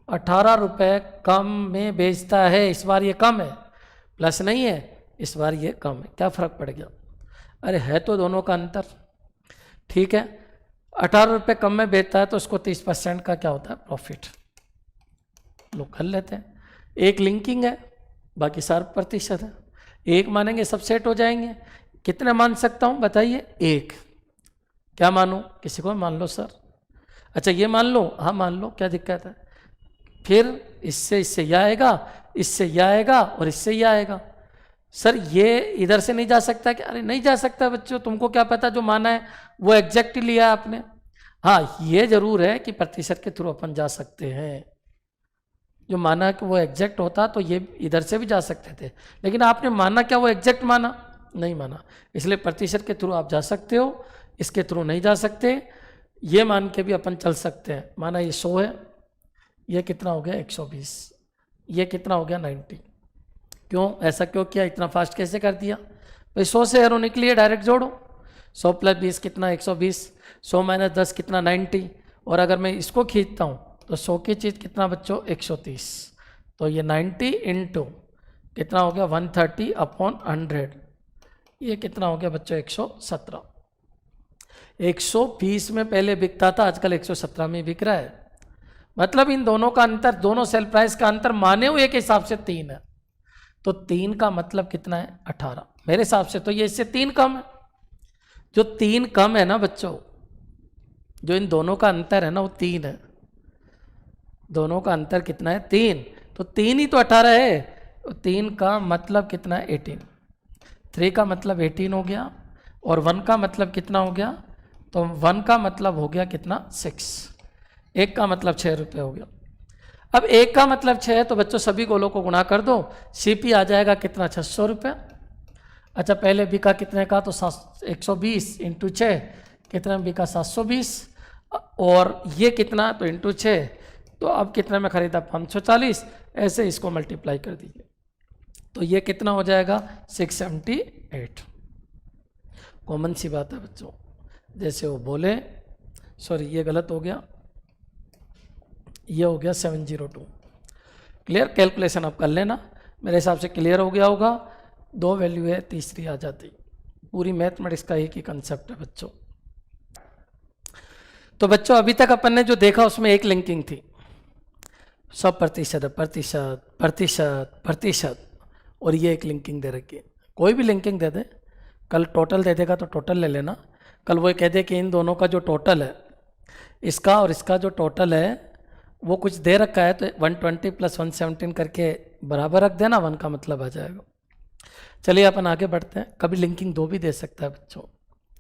18 रुपये कम में बेचता है। इस बार ये कम है, प्लस नहीं है, इस बार ये कम है, क्या फ़र्क पड़ गया, अरे है तो दोनों का अंतर, ठीक है। 18 रुपये कम में बेचता है तो उसको 30% का क्या होता है, प्रॉफिट, लोग कर लेते हैं। एक लिंकिंग है, बाकी 60% है, एक मानेंगे सब सेट हो जाएंगे। कितने मान सकता हूँ बताइए, एक। क्या मानूँ, किसी को मान लो सर, अच्छा ये मान लो, हाँ मान लो, क्या दिक्कत है। फिर इससे ये आएगा, इससे ये आएगा और इससे ये आएगा। सर ये इधर से नहीं जा सकता क्या, अरे नहीं जा सकता बच्चों, तुमको क्या पता जो माना है वो एग्जैक्ट लिया आपने। हाँ ये जरूर है कि प्रतिशत के थ्रू अपन जा सकते हैं, जो माना कि वो एग्जैक्ट होता तो ये इधर से भी जा सकते थे, लेकिन आपने माना क्या वो एग्जैक्ट माना, नहीं माना, इसलिए प्रतिशत के थ्रू आप जा सकते हो, इसके थ्रू नहीं जा सकते। ये मान के भी अपन चल सकते हैं, माना ये 100 है, ये कितना हो गया 120, ये कितना हो गया 90। क्यों ऐसा क्यों किया, इतना फास्ट कैसे कर दिया भाई, 100 से एरो निकली है, डायरेक्ट जोड़ो, 100 + 20 कितना 120, 100 - 10 कितना 90, और अगर मैं इसको खींचता हूँ तो 100 की चीज़ कितना बच्चों 130, तो ये 90 इंटू कितना हो गया 130/100, ये कितना हो गया बच्चों 117। 120 में पहले बिकता था, आजकल 117 में बिक रहा है। मतलब इन दोनों का अंतर, दोनों सेल प्राइस का अंतर माने हुए के हिसाब से 3 है, तो 3 का मतलब कितना है 18, मेरे हिसाब से तो ये इससे 3 कम है। जो 3 कम है ना बच्चों, जो इन दोनों का अंतर है ना वो 3 है, दोनों का अंतर कितना है 3, तो 3 ही तो 18 है, तो 3 का मतलब कितना है 18, 3 का मतलब 18 हो गया, और 1 का मतलब कितना हो गया, तो 1 का मतलब हो गया कितना 6, 1 का मतलब 6 रुपये हो गया। अब 1 का मतलब 6 है, तो बच्चों सभी गोलों को गुणा कर दो, CP आ जाएगा कितना 600 रुपये। अच्छा पहले बिका कितने का, तो 120 × 6 कितने में बिका 720, और ये कितना तो × 6, तो अब कितने में खरीदा 540, ऐसे इसको मल्टीप्लाई कर दीजिए, तो ये कितना हो जाएगा 678। कॉमन सी बात है बच्चों, जैसे वो बोले, सॉरी ये गलत हो गया, ये हो गया 702। क्लियर, कैलकुलेशन आप कर लेना, मेरे हिसाब से क्लियर हो गया होगा। 2 वैल्यू है, तीसरी आ जाती, पूरी मैथमेटिक्स का एक ही कंसेप्ट है बच्चों। तो बच्चों अभी तक अपन ने जो देखा उसमें एक लिंकिंग थी, 100% प्रतिशत प्रतिशत प्रतिशत, और ये एक लिंकिंग दे रखी है। कोई भी लिंकिंग दे दे, कल टोटल दे देगा तो टोटल ले लेना, कल वो कह दे कि इन दोनों का जो टोटल है, इसका और इसका जो टोटल है वो कुछ दे रखा है, तो 120 + 117 करके बराबर रख देना, 1 का मतलब आ जाएगा। चलिए अपन आगे बढ़ते हैं। कभी लिंकिंग 2 भी दे सकता है बच्चों,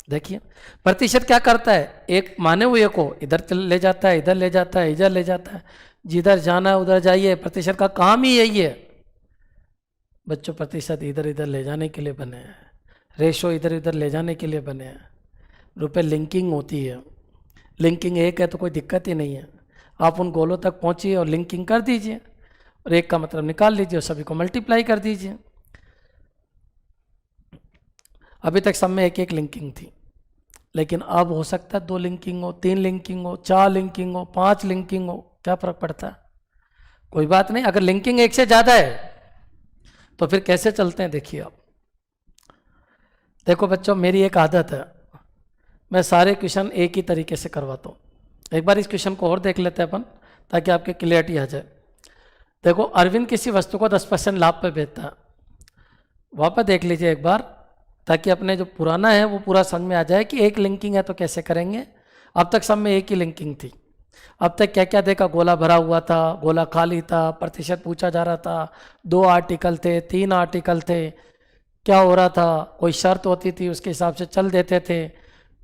देखिए प्रतिशत क्या करता है, एक माने हुए को इधर ले जाता है, इधर ले जाता है, इधर ले जाता है, जिधर जाना है उधर जाइए। प्रतिशत का काम ही यही है बच्चों, प्रतिशत इधर इधर ले जाने के लिए बने हैं, रेशो इधर इधर ले जाने के लिए बने हैं। रुपए लिंकिंग होती है, लिंकिंग एक है तो कोई दिक्कत ही नहीं है। आप उन गोलों तक पहुंचिए और लिंकिंग कर दीजिए, और एक का मतलब निकाल लीजिए और सभी को मल्टीप्लाई कर दीजिए। अभी तक सब में एक एक लिंकिंग थी, लेकिन अब हो सकता है 2 लिंकिंग हो, 3 लिंकिंग हो, 4 लिंकिंग हो, 5 लिंकिंग हो, क्या फर्क पड़ता है, कोई बात नहीं। अगर लिंकिंग एक से ज़्यादा है तो फिर कैसे चलते हैं, देखिए आप। देखो बच्चों, मेरी एक आदत है, मैं सारे क्वेश्चन एक ही तरीके से करवाता हूँ। एक बार इस क्वेश्चन को और देख लेते हैं अपन, ताकि आपके क्लियरिटी आ जाए। देखो, अरविंद किसी वस्तु को 10% लाभ पे बेचता है। वापस देख लीजिए एक बार, ताकि अपने जो पुराना है वो पूरा समझ में आ जाए कि एक लिंकिंग है तो कैसे करेंगे। अब तक सब में एक ही लिंकिंग थी। अब तक क्या क्या देखा, गोला भरा हुआ था, गोला खाली था, प्रतिशत पूछा जा रहा था, 2 आर्टिकल थे, 3 आर्टिकल थे, क्या हो रहा था, कोई शर्त होती थी उसके हिसाब से चल देते थे।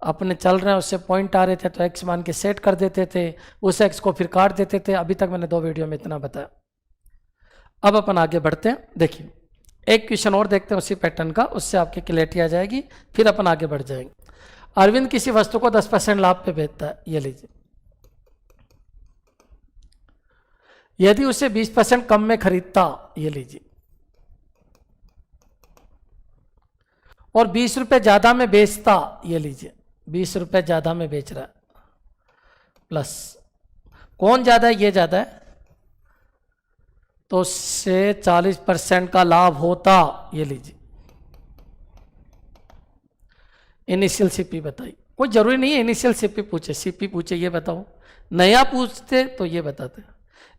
अपने चल रहे हैं उससे पॉइंट आ रहे थे तो एक्स मान के सेट कर देते थे, उस एक्स को फिर काट देते थे। अभी तक मैंने 2 वीडियो में इतना बताया। अब अपन आगे बढ़ते हैं। देखिए एक क्वेश्चन और देखते हैं उसी पैटर्न का, उससे आपकी क्लियरिटी आ जाएगी, फिर अपन आगे बढ़ जाएंगे। अरविंद किसी वस्तु को 10% लाभ पे बेचता है, ये लीजिए। यदि उसे 20% कम में खरीदता, ये लीजिए, और 20 रुपए ज्यादा में बेचता, ये लीजिए, 20 रुपए ज्यादा में बेच रहा है, प्लस कौन ज्यादा है, ये ज्यादा है, तो उससे 40% का लाभ होता, ये लीजिए। इनिशियल सीपी बताइए, कोई जरूरी नहीं है इनिशियल सीपी पूछे, सीपी पूछे ये बताओ, नया पूछते तो ये बताते,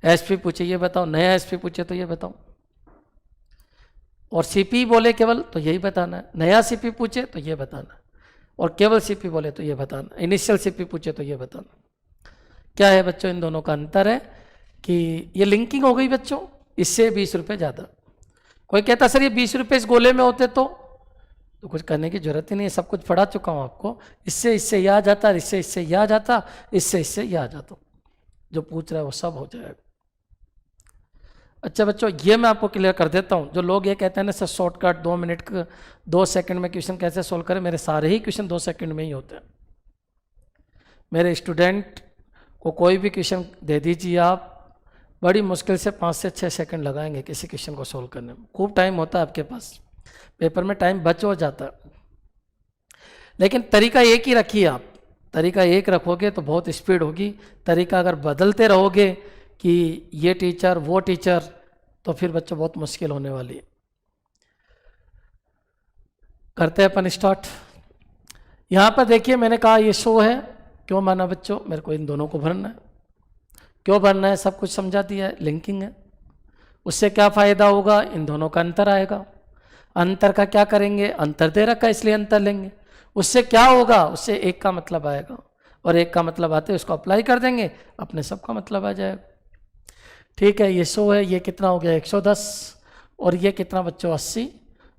एसपी पूछे ये बताओ, नया एसपी पूछे तो ये बताओ, और सीपी बोले केवल तो यही बताना है, नया सीपी पूछे तो ये बताना है, और केवल सीपी बोले तो ये बताना, इनिशियल सीपी पूछे तो ये बताना। क्या है बच्चों, इन दोनों का अंतर है कि ये लिंकिंग हो गई बच्चों, इससे 20 रुपये ज़्यादा। कोई कहता सर ये 20 रुपये इस गोले में होते तो कुछ करने की जरूरत ही नहीं है, सब कुछ पढ़ा चुका हूँ आपको। इससे इससे यह आ जाता, इससे इससे यह आ जाता, इससे इससे यह आ जाता, जो पूछ रहा है वो सब हो जाएगा। अच्छा बच्चों, ये मैं आपको क्लियर कर देता हूँ। जो लोग ये कहते हैं ना सर शॉर्टकट 2 मिनट 2 सेकंड में क्वेश्चन कैसे सोल्व करें, मेरे सारे ही क्वेश्चन 2 सेकंड में ही होते हैं। मेरे स्टूडेंट को कोई भी क्वेश्चन दे दीजिए आप, बड़ी मुश्किल से 5 से 6 सेकंड लगाएंगे किसी क्वेश्चन को सोल्व करने में। खूब टाइम होता है आपके पास, पेपर में टाइम बच हो जाता है, लेकिन तरीका एक ही रखिए आप। तरीका एक रखोगे तो बहुत स्पीड होगी। तरीका अगर बदलते रहोगे कि ये टीचर वो टीचर, तो फिर बच्चों बहुत मुश्किल होने वाली है। करते हैं अपन स्टार्ट। यहाँ पर देखिए मैंने कहा ये शो है, क्यों माना बच्चों, मेरे को इन दोनों को भरना है। क्यों भरना है सब कुछ समझा दिया है, लिंकिंग है। उससे क्या फ़ायदा होगा, इन दोनों का अंतर आएगा। अंतर का क्या करेंगे, अंतर दे रखा है इसलिए अंतर लेंगे। उससे क्या होगा, उससे एक का मतलब आएगा, और एक का मतलब आते उसको अप्लाई कर देंगे, अपने सब का मतलब आ जाएगा। ठीक है, ये 100 है, ये कितना हो गया 110, और ये कितना बच्चों 80,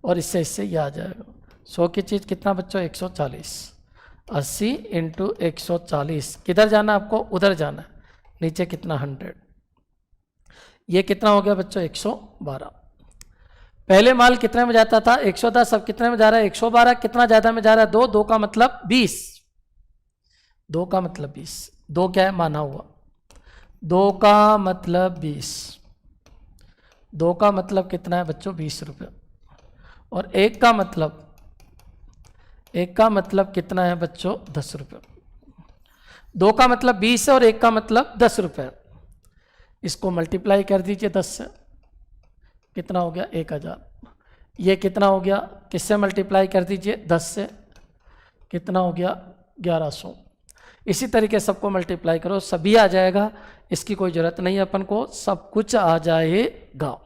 और इससे इससे ये आ जाएगा 100 की चीज़ कितना बच्चों 140। 80 इंटू 140, किधर जाना आपको, उधर जाना है, नीचे कितना 100। ये कितना हो गया बच्चों 112। पहले माल कितने में जाता था 110, अब कितने में जा रहा है 112। कितना ज्यादा में जा रहा है 2, 2 का मतलब 20, 2 का मतलब 20, 2 क्या है माना हुआ, 2 का मतलब 20, 2 का मतलब कितना है बच्चों 20 रुपये, और 1 का मतलब, 1 का मतलब कितना है बच्चों 10 रुपये। 2 का मतलब 20 है और 1 का मतलब 10 रुपये। इसको मल्टीप्लाई कर दीजिए 10 से, कितना हो गया 1000। ये कितना हो गया, किससे मल्टीप्लाई कर दीजिए 10 से, कितना हो गया 1100। इसी तरीके सबको मल्टीप्लाई करो, सभी आ जाएगा, इसकी कोई ज़रूरत नहीं है अपन को, सब कुछ आ जाएगा।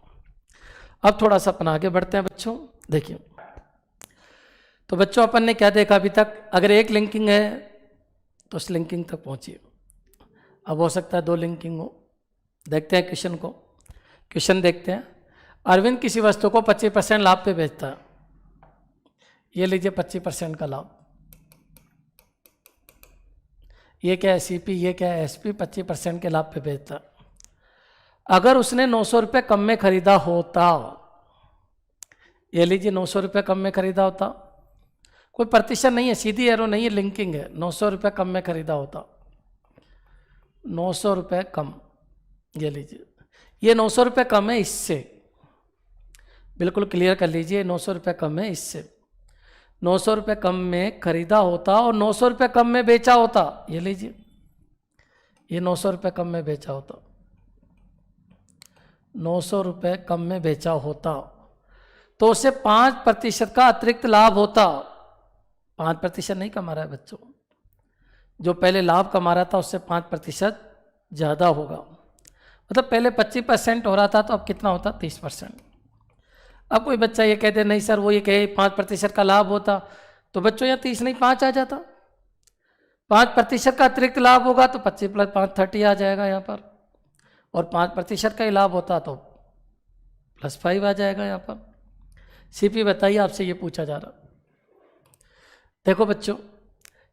अब थोड़ा सा अपन आगे बढ़ते हैं बच्चों। देखिए तो बच्चों अपन ने क्या देखा अभी तक, अगर एक लिंकिंग है तो उस लिंकिंग तक पहुंचिए। अब हो सकता है 2 लिंकिंग हो। देखते हैं क्वेश्चन को, क्वेश्चन देखते हैं। अरविंद किसी वस्तु को 25% लाभ पे बेचता है, ये लीजिए 25% का लाभ। ये क्या है सीपी, ये क्या है एसपी, 25% के लाभ पे बेचता। अगर उसने 900 रुपये कम में खरीदा होता, ये लीजिए 900 रुपये कम में खरीदा होता, कोई प्रतिशत नहीं है, सीधी एरो नहीं है, लिंकिंग है। 900 रुपये कम में खरीदा होता, 900 रुपये कम, ये लीजिए ये 900 रुपये कम है इससे, बिल्कुल क्लियर कर लीजिए, 900 रुपये कम है इससे। 900 रुपये कम में खरीदा होता और 900 रुपये कम में बेचा होता, ये लीजिए ये 900 रुपये कम में बेचा होता, 900 रुपये कम में बेचा होता तो उसे 5% का अतिरिक्त लाभ होता। 5% नहीं कमा रहा है बच्चों, जो पहले लाभ कमा रहा था उससे 5% ज़्यादा होगा। मतलब पहले 25% हो रहा था तो अब कितना होता, 30%। अब कोई बच्चा ये कहते नहीं सर, वो ये कहे 5% का लाभ होता, तो बच्चों यहाँ 30 नहीं 5 आ जाता। 5% का अतिरिक्त लाभ होगा तो 25 + 5 30 आ जाएगा यहाँ पर, और 5% का ही लाभ होता तो +5 आ जाएगा यहाँ पर। सीपी बताइए, आपसे ये पूछा जा रहा। देखो बच्चों,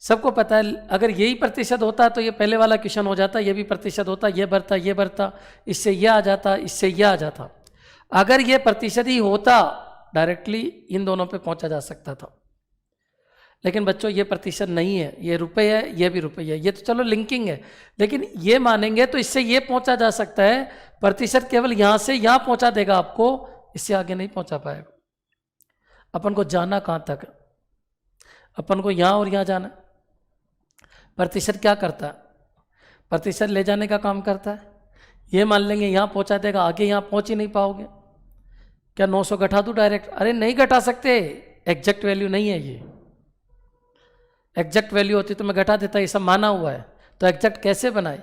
सबको पता है अगर यही प्रतिशत होता तो ये पहले वाला क्वेश्चन हो जाता, ये भी प्रतिशत होता, ये बढ़ता, इससे ये आ जाता, इससे ये आ जाता। अगर ये प्रतिशत ही होता डायरेक्टली इन दोनों पे पहुंचा जा सकता था, लेकिन बच्चों ये प्रतिशत नहीं है, ये रुपये है, ये भी रुपये है, ये तो चलो लिंकिंग है, लेकिन ये मानेंगे तो इससे ये पहुंचा जा सकता है। प्रतिशत केवल यहाँ से यहाँ पहुंचा देगा आपको, इससे आगे नहीं पहुंचा पाएगा। अपन को जाना कहाँ तक है, अपन को यहाँ और यहाँ जाना। प्रतिशत क्या करता है, प्रतिशत ले जाने का काम करता है। ये मान लेंगे यहाँ पहुंचा देगा, आगे यहाँ पहुंच ही नहीं पाओगे। क्या 900 घटा दूँ डायरेक्ट? अरे नहीं घटा सकते, एग्जैक्ट वैल्यू नहीं है ये। एग्जैक्ट वैल्यू होती तो मैं घटा देता, ये सब माना हुआ है, तो एग्जैक्ट कैसे बनाए?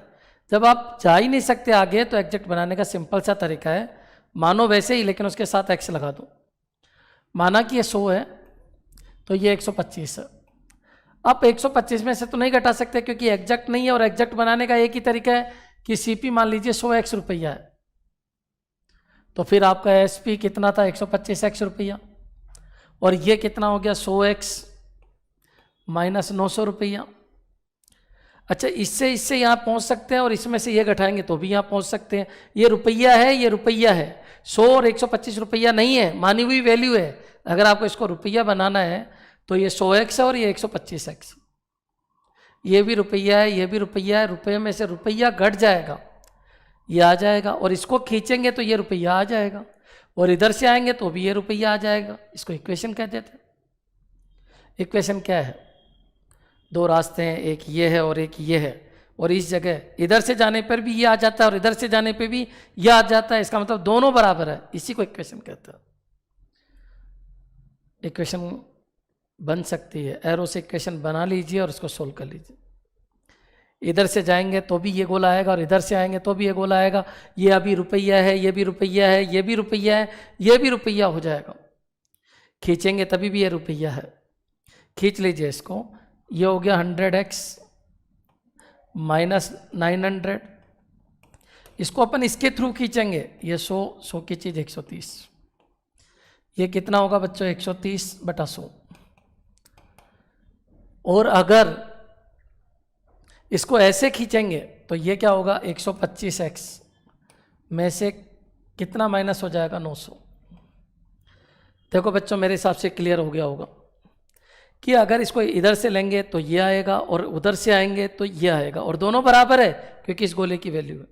जब आप जा ही नहीं सकते आगे तो एग्जैक्ट बनाने का सिंपल सा तरीका है, मानो वैसे ही लेकिन उसके साथ एक्स लगा दो। माना कि ये 100 है तो ये 125 है। आप 125 में से तो नहीं घटा सकते क्योंकि एग्जैक्ट नहीं है, और एग्जैक्ट बनाने का एक ही तरीका है कि सीपी मान लीजिए 100x रुपया है, तो फिर आपका एसपी कितना था, 125x रुपया, और ये कितना हो गया 100x माइनस 900 रुपया। अच्छा, इससे यहाँ पहुँच सकते हैं, और इसमें से ये घटाएंगे तो भी यहाँ पहुँच सकते हैं। ये रुपया है, ये रुपया है, 100 और 125 रुपया नहीं है, मानी हुई वैल्यू है। अगर आपको इसको रुपया बनाना है तो ये 100x है और ये 125x, ये भी रुपया है, ये भी रुपया है, रुपये में से रुपया घट जाएगा, ये आ जाएगा, और इसको खींचेंगे तो ये रुपया आ जाएगा, और इधर से आएंगे तो भी ये रुपया आ जाएगा। इसको इक्वेशन कहते थे। इक्वेशन क्या है? दो रास्ते हैं, एक ये है और एक ये है, और इस जगह इधर से जाने पर भी ये आ जाता है और इधर से जाने पर भी ये आ जाता है, इसका मतलब दोनों बराबर है, इसी को इक्वेशन कहते हैं। इक्वेशन बन सकती है, एरो से इक्वेशन बना लीजिए और उसको सोल्व कर लीजिए। इधर से जाएंगे तो भी ये गोला आएगा और इधर से आएंगे तो भी ये गोला आएगा। ये अभी रुपया है, ये भी रुपया है, ये भी रुपया है, ये भी रुपया हो जाएगा। खींचेंगे तभी भी ये रुपया है। खींच लीजिए इसको, ये हो गया 100x माइनस 900। इसको अपन इसके थ्रू खींचेंगे, ये 100 की चीज़ 130, ये कितना होगा बच्चों 130/100। और अगर इसको ऐसे खींचेंगे तो ये क्या होगा 125x में से कितना माइनस हो जाएगा 900। देखो बच्चों, मेरे हिसाब से क्लियर हो गया होगा कि अगर इसको इधर से लेंगे तो ये आएगा और उधर से आएंगे तो ये आएगा, और दोनों बराबर है क्योंकि इस गोले की वैल्यू है।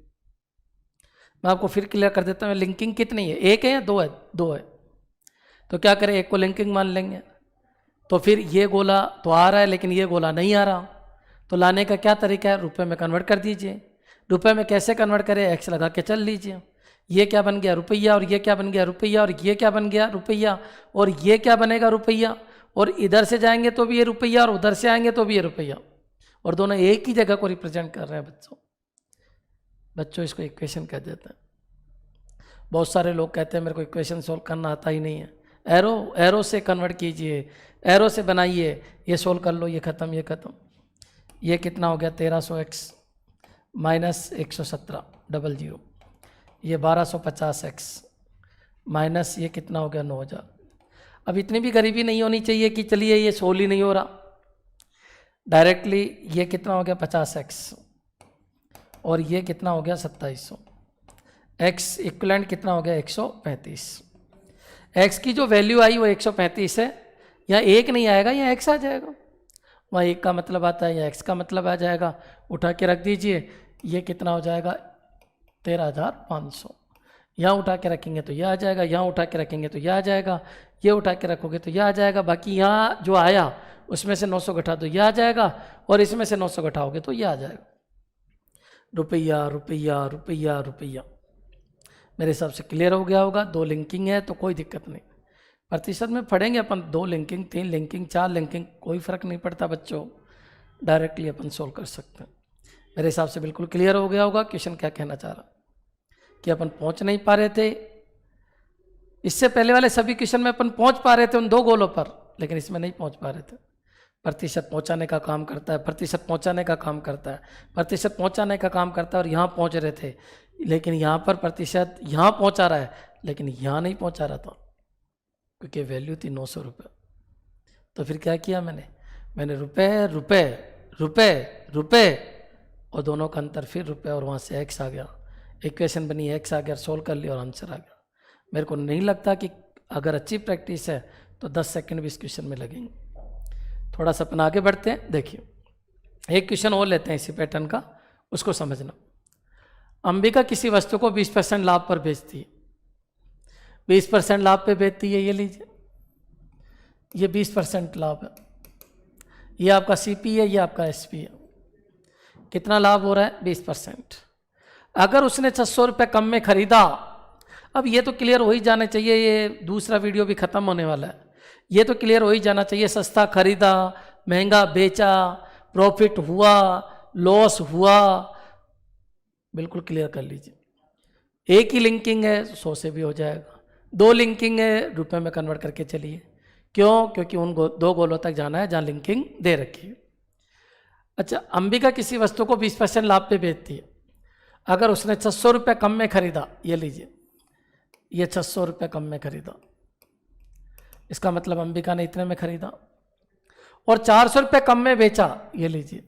मैं आपको फिर क्लियर कर देता हूँ, लिंकिंग कितनी है, एक है या दो है? दो है। तो क्या करें, एक को लिंकिंग मान लेंगे, तो फिर ये गोला तो आ रहा है लेकिन ये गोला नहीं आ रहा, तो लाने का क्या तरीका है, रुपए में कन्वर्ट कर दीजिए। रुपए में कैसे कन्वर्ट करें, एक्स लगा के चल लीजिए। ये क्या बन गया रुपया, और ये क्या बन गया रुपया, और ये क्या बन गया रुपया, और ये क्या बनेगा रुपया, और इधर से जाएंगे तो भी ये रुपया और उधर से आएंगे तो भी ये रुपया, और दोनों एक ही जगह को रिप्रेजेंट कर रहे हैं बच्चों इसको इक्वेशन कह देते हैं। बहुत सारे लोग कहते हैं मेरे को इक्वेशन सोल्व करना आता ही नहीं है। एरो से कन्वर्ट कीजिए, एरो से बनाइए, ये सोल्व कर लो, ये ख़त्म, ये ख़त्म। ये कितना हो गया 1300x माइनस 117 ये 1250x माइनस ये कितना हो गया 9000। अब इतनी भी गरीबी नहीं होनी चाहिए कि चलिए ये सोल्व ही नहीं हो रहा। डायरेक्टली ये कितना हो गया 50x और ये कितना हो गया 2700। x इक्विवेलेंट कितना हो गया 135। x की जो वैल्यू आई वो 135 है। यहाँ एक नहीं आएगा, यहाँ x आ जाएगा। वहाँ एक का मतलब आता है, या x का मतलब आ जाएगा। उठा के रख दीजिए, ये कितना हो जाएगा 13,500। यहाँ उठा के रखेंगे तो यह आ जाएगा, यहाँ उठा के रखेंगे तो यह आ जाएगा, ये उठा के रखोगे तो यह आ जाएगा। बाकी यहाँ जो आया उसमें से 900 घटा दो, यह आ जाएगा, और इसमें से 900 घटाओगे तो यह आ जाएगा। रुपया रुपया रुपया रुपया। मेरे हिसाब से क्लियर हो गया होगा। 2 लिंकिंग है तो कोई दिक्कत नहीं। प्रतिशत में पढ़ेंगे अपन 2 लिंकिंग, 3 लिंकिंग, 4 लिंकिंग, कोई फ़र्क नहीं पड़ता बच्चों, डायरेक्टली अपन सोल्व कर सकते हैं। मेरे हिसाब से बिल्कुल क्लियर हो गया होगा। क्वेश्चन क्या कहना चाह रहा कि अपन पहुंच नहीं पा रहे थे। इससे पहले वाले सभी क्वेश्चन में अपन पहुंच पा रहे थे उन 2 गोलों पर, लेकिन इसमें नहीं पहुंच पा रहे थे। प्रतिशत पहुंचाने का काम करता है, प्रतिशत पहुंचाने का काम करता है, प्रतिशत पहुंचाने का काम करता है। और यहाँ पहुंच रहे थे, लेकिन यहाँ पर प्रतिशत यहाँ पहुंचा रहा है, लेकिन यहाँ नहीं पहुंचा रहा था, क्योंकि वैल्यू थी 900 रुपये। तो फिर क्या किया मैंने रुपये रुपये रुपये रुपये और दोनों का अंतर फिर रुपये, और वहाँ से x आ गया, इक्वेशन बनी, x आ गया, सोल्व कर लिया और आंसर आ गया। मेरे को नहीं लगता कि अगर अच्छी प्रैक्टिस है तो 10 सेकंड भी इस क्वेश्चन में लगेंगे। थोड़ा सा अपन आगे बढ़ते हैं। देखिए एक क्वेश्चन और लेते हैं इसी पैटर्न का, उसको समझना। अंबिका किसी वस्तु को 20% लाभ पर बेचती है। 20% लाभ पे बेचती है, ये लीजिए, ये 20% लाभ है। ये आपका CP है, ये आपका SP है। कितना लाभ हो रहा है 20%। अगर उसने 600 रुपये कम में खरीदा, अब ये तो क्लियर हो ही जाना चाहिए, ये दूसरा वीडियो भी खत्म होने वाला है। ये तो क्लियर हो ही जाना चाहिए, सस्ता खरीदा, महंगा बेचा, प्रॉफिट हुआ, लॉस हुआ, बिल्कुल क्लियर कर लीजिए। एक ही लिंकिंग है 100 से भी हो जाएगा, 2 लिंकिंग है रुपए में कन्वर्ट करके चलिए। क्यों? क्योंकि उन 2 गोलों तक जाना है जहाँ लिंकिंग दे रखी है। अच्छा, अंबिका किसी वस्तु को 20% लाभ पे बेचती है। अगर उसने 600 रुपये कम में खरीदा, ये लीजिए, ये 600 रुपये कम में खरीदा, इसका मतलब अंबिका ने इतने में खरीदा, और 400 रुपये कम में बेचा, ये लीजिए,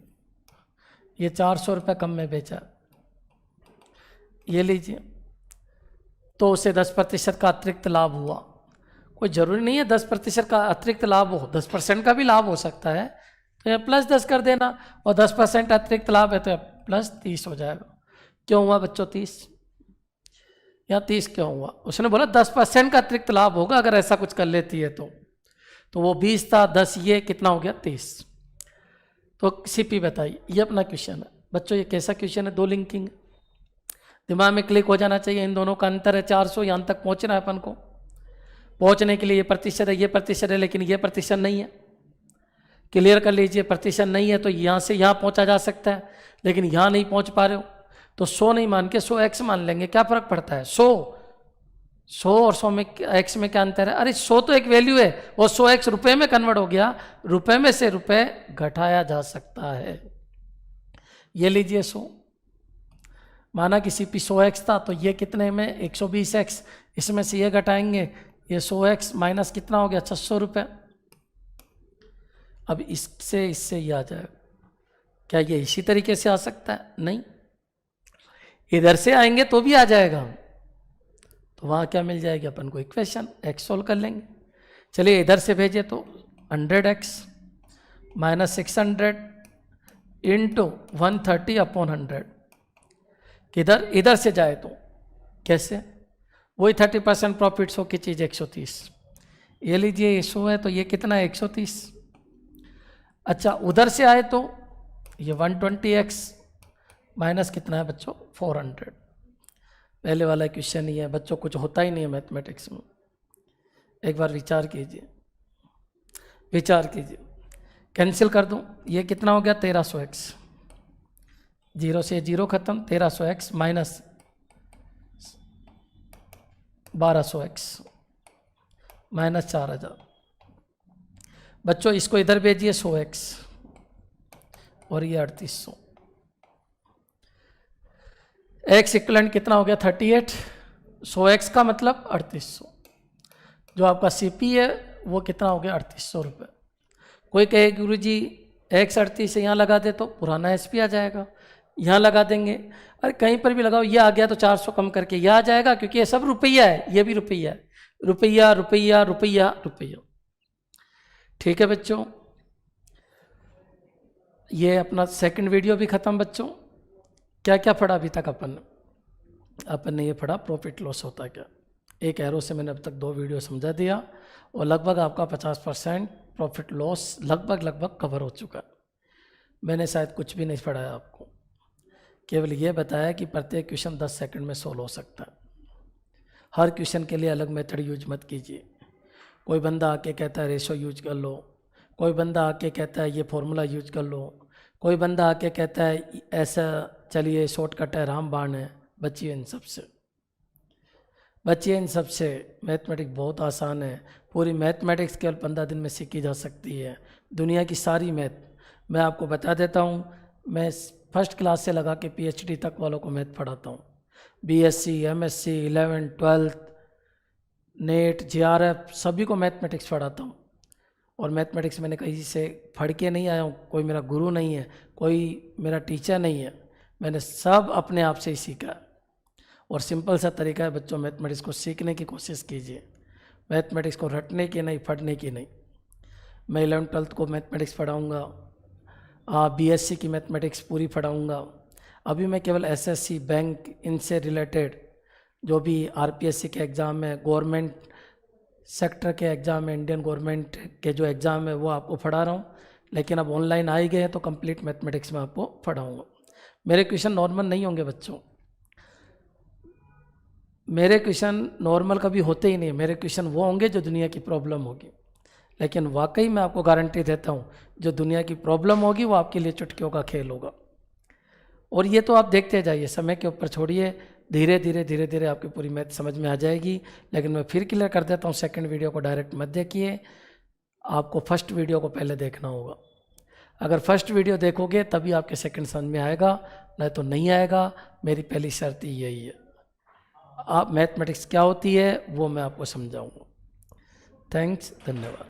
ये 400 रुपये कम में बेचा, ये लीजिए, तो उसे 10% का अतिरिक्त लाभ हुआ। कोई ज़रूरी नहीं है 10% का अतिरिक्त लाभ हो, 10% का भी लाभ हो सकता है, तो यह +10 कर देना, और 10% अतिरिक्त लाभ है तो यह +30 हो जाएगा। क्यों हुआ बच्चों 30? यहाँ 30 क्यों हुआ? उसने बोला 10% का अतिरिक्त लाभ होगा अगर ऐसा कुछ कर लेती है तो वो 20 था, 10 ये कितना हो गया 30। तो CP बताइए, ये अपना क्वेश्चन है बच्चों। ये कैसा क्वेश्चन है? 2 लिंकिंग, दिमाग में क्लिक हो जाना चाहिए। इन दोनों का अंतर है 400, यहाँ तक पहुँचना है अपन को। पहुँचने के लिए ये प्रतिशत है, ये प्रतिशत है, लेकिन ये प्रतिशत नहीं है। क्लियर कर लीजिए, प्रतिशत नहीं है तो यहाँ से यहाँ पहुँचा जा सकता है, लेकिन यहाँ नहीं पहुँच पा रहे हो तो 100 नहीं मान के 100x मान लेंगे। क्या फर्क पड़ता है? 100 और 100 में x में क्या अंतर है? अरे 100 तो एक वैल्यू है, और 100x रुपए में कन्वर्ट हो गया, रुपए में से रुपए घटाया जा सकता है। ये लीजिए 100, माना कि CP 100x था तो ये कितने में 120x, इसमें से ये घटाएंगे, ये 100x माइनस कितना हो गया 600 रुपये। अब इससे ये आ जाएगा। क्या ये इसी तरीके से आ सकता है? नहीं, इधर से आएंगे तो भी आ जाएगा। तो वहाँ क्या मिल जाएगी अपन को? इक्वेशन, x सोल्व कर लेंगे। चलिए इधर से भेजे तो 100x माइनस 600 इंटू 130/100। किधर? इधर से जाए तो कैसे? वही 30% प्रॉफिट 100 की चीज़ 130। ये लीजिए, ये 100 है तो ये कितना है 130। अच्छा, उधर से आए तो ये 120x माइनस कितना है बच्चों 400। पहले वाला क्वेश्चन ही है बच्चों, कुछ होता ही नहीं है मैथमेटिक्स में। एक बार विचार कीजिए, विचार कीजिए। कैंसिल कर दूं, ये कितना हो गया 1300x, 0 से 0 खत्म, 1300x माइनस 1200x माइनस 4000। बच्चों इसको इधर भेजिए 100x और ये 3800। x इक्वलेंट कितना हो गया 38, 100x का मतलब 3800। जो आपका CP है वो कितना हो गया 3800 रुपये। कोई कहे गुरु जी X38 से यहाँ लगा दे तो पुराना SP आ जाएगा, यहाँ लगा देंगे। अरे कहीं पर भी लगाओ, ये आ गया तो 400 कम करके यह आ जाएगा, क्योंकि ये सब रुपया है, ये भी रुपया है, रुपया रुपया रुपया रुपया। ठीक है बच्चों, ये अपना सेकंड वीडियो भी ख़त्म। बच्चों क्या क्या पढ़ा अभी तक अपन ने ये पढ़ा प्रॉफिट लॉस होता है क्या। एक एरो से मैंने अब तक 2 वीडियो समझा दिया, और लगभग आपका 50% प्रॉफिट लॉस लगभग कवर हो चुका है। मैंने शायद कुछ भी नहीं पढ़ाया आपको, केवल ये बताया कि प्रत्येक क्वेश्चन 10 सेकंड में सोल्व हो सकता है। हर क्वेश्चन के लिए अलग मेथड यूज मत कीजिए। कोई बंदा आके कहता है रेशो यूज कर लो, कोई बंदा आके कहता है ये फॉर्मूला यूज कर लो, कोई बंदा आके कहता है ऐसा चलिए शॉर्टकट है, रामबाण है। बचिए इन सब से, बचिए इन सब से। मैथमेटिक्स बहुत आसान है, पूरी मैथमेटिक्स केवल 15 दिन में सीखी जा सकती है। दुनिया की सारी मैथ मैं आपको बता देता हूँ। मैं फर्स्ट क्लास से लगा के PhD तक वालों को मैथ पढ़ाता हूँ। BSc MSc 11th 12th net JRF सभी को मैथमेटिक्स पढ़ाता हूँ। और मैथमेटिक्स मैंने कहीं से पढ़ के नहीं आया हूँ, कोई मेरा गुरु नहीं है, कोई मेरा टीचर नहीं है, मैंने सब अपने आप से ही सीखा है। और सिंपल सा तरीका है बच्चों, मैथमेटिक्स को सीखने की कोशिश कीजिए। मैथमेटिक्स को रटने की नहीं, पढ़ने की नहीं। मैं 11th 12th को मैथमेटिक्स पढ़ाऊँगा, BSc की मैथमेटिक्स पूरी पढ़ाऊँगा। अभी मैं केवल SSC बैंक इनसे रिलेटेड जो भी RPSC के एग्ज़ाम है, गवर्नमेंट सेक्टर के एग्ज़ाम है, इंडियन गवर्नमेंट के जो एग्ज़ाम है वो आपको पढ़ा रहा हूँ। लेकिन अब ऑनलाइन आ ही गए हैं तो कंप्लीट मैथमेटिक्स में आपको पढ़ाऊँगा। मेरे क्वेश्चन नॉर्मल नहीं होंगे बच्चों, मेरे क्वेश्चन नॉर्मल कभी होते ही नहीं। मेरे क्वेश्चन वो होंगे जो दुनिया की प्रॉब्लम होगी। लेकिन वाकई मैं आपको गारंटी देता हूँ, जो दुनिया की प्रॉब्लम होगी वो आपके लिए चुटकियों का खेल होगा। और ये तो आप देखते जाइए, समय के ऊपर छोड़िए, धीरे धीरे आपकी पूरी मैथ समझ में आ जाएगी। लेकिन मैं फिर क्लियर कर देता हूँ, सेकंड वीडियो को डायरेक्ट मत देखिए, आपको फर्स्ट वीडियो को पहले देखना होगा। अगर फर्स्ट वीडियो देखोगे तभी आपके सेकंड समझ में आएगा, नहीं तो नहीं आएगा। मेरी पहली शर्त ही यही है। आप मैथमेटिक्स क्या होती है वो मैं आपको समझाऊंगा। थैंक्स, धन्यवाद।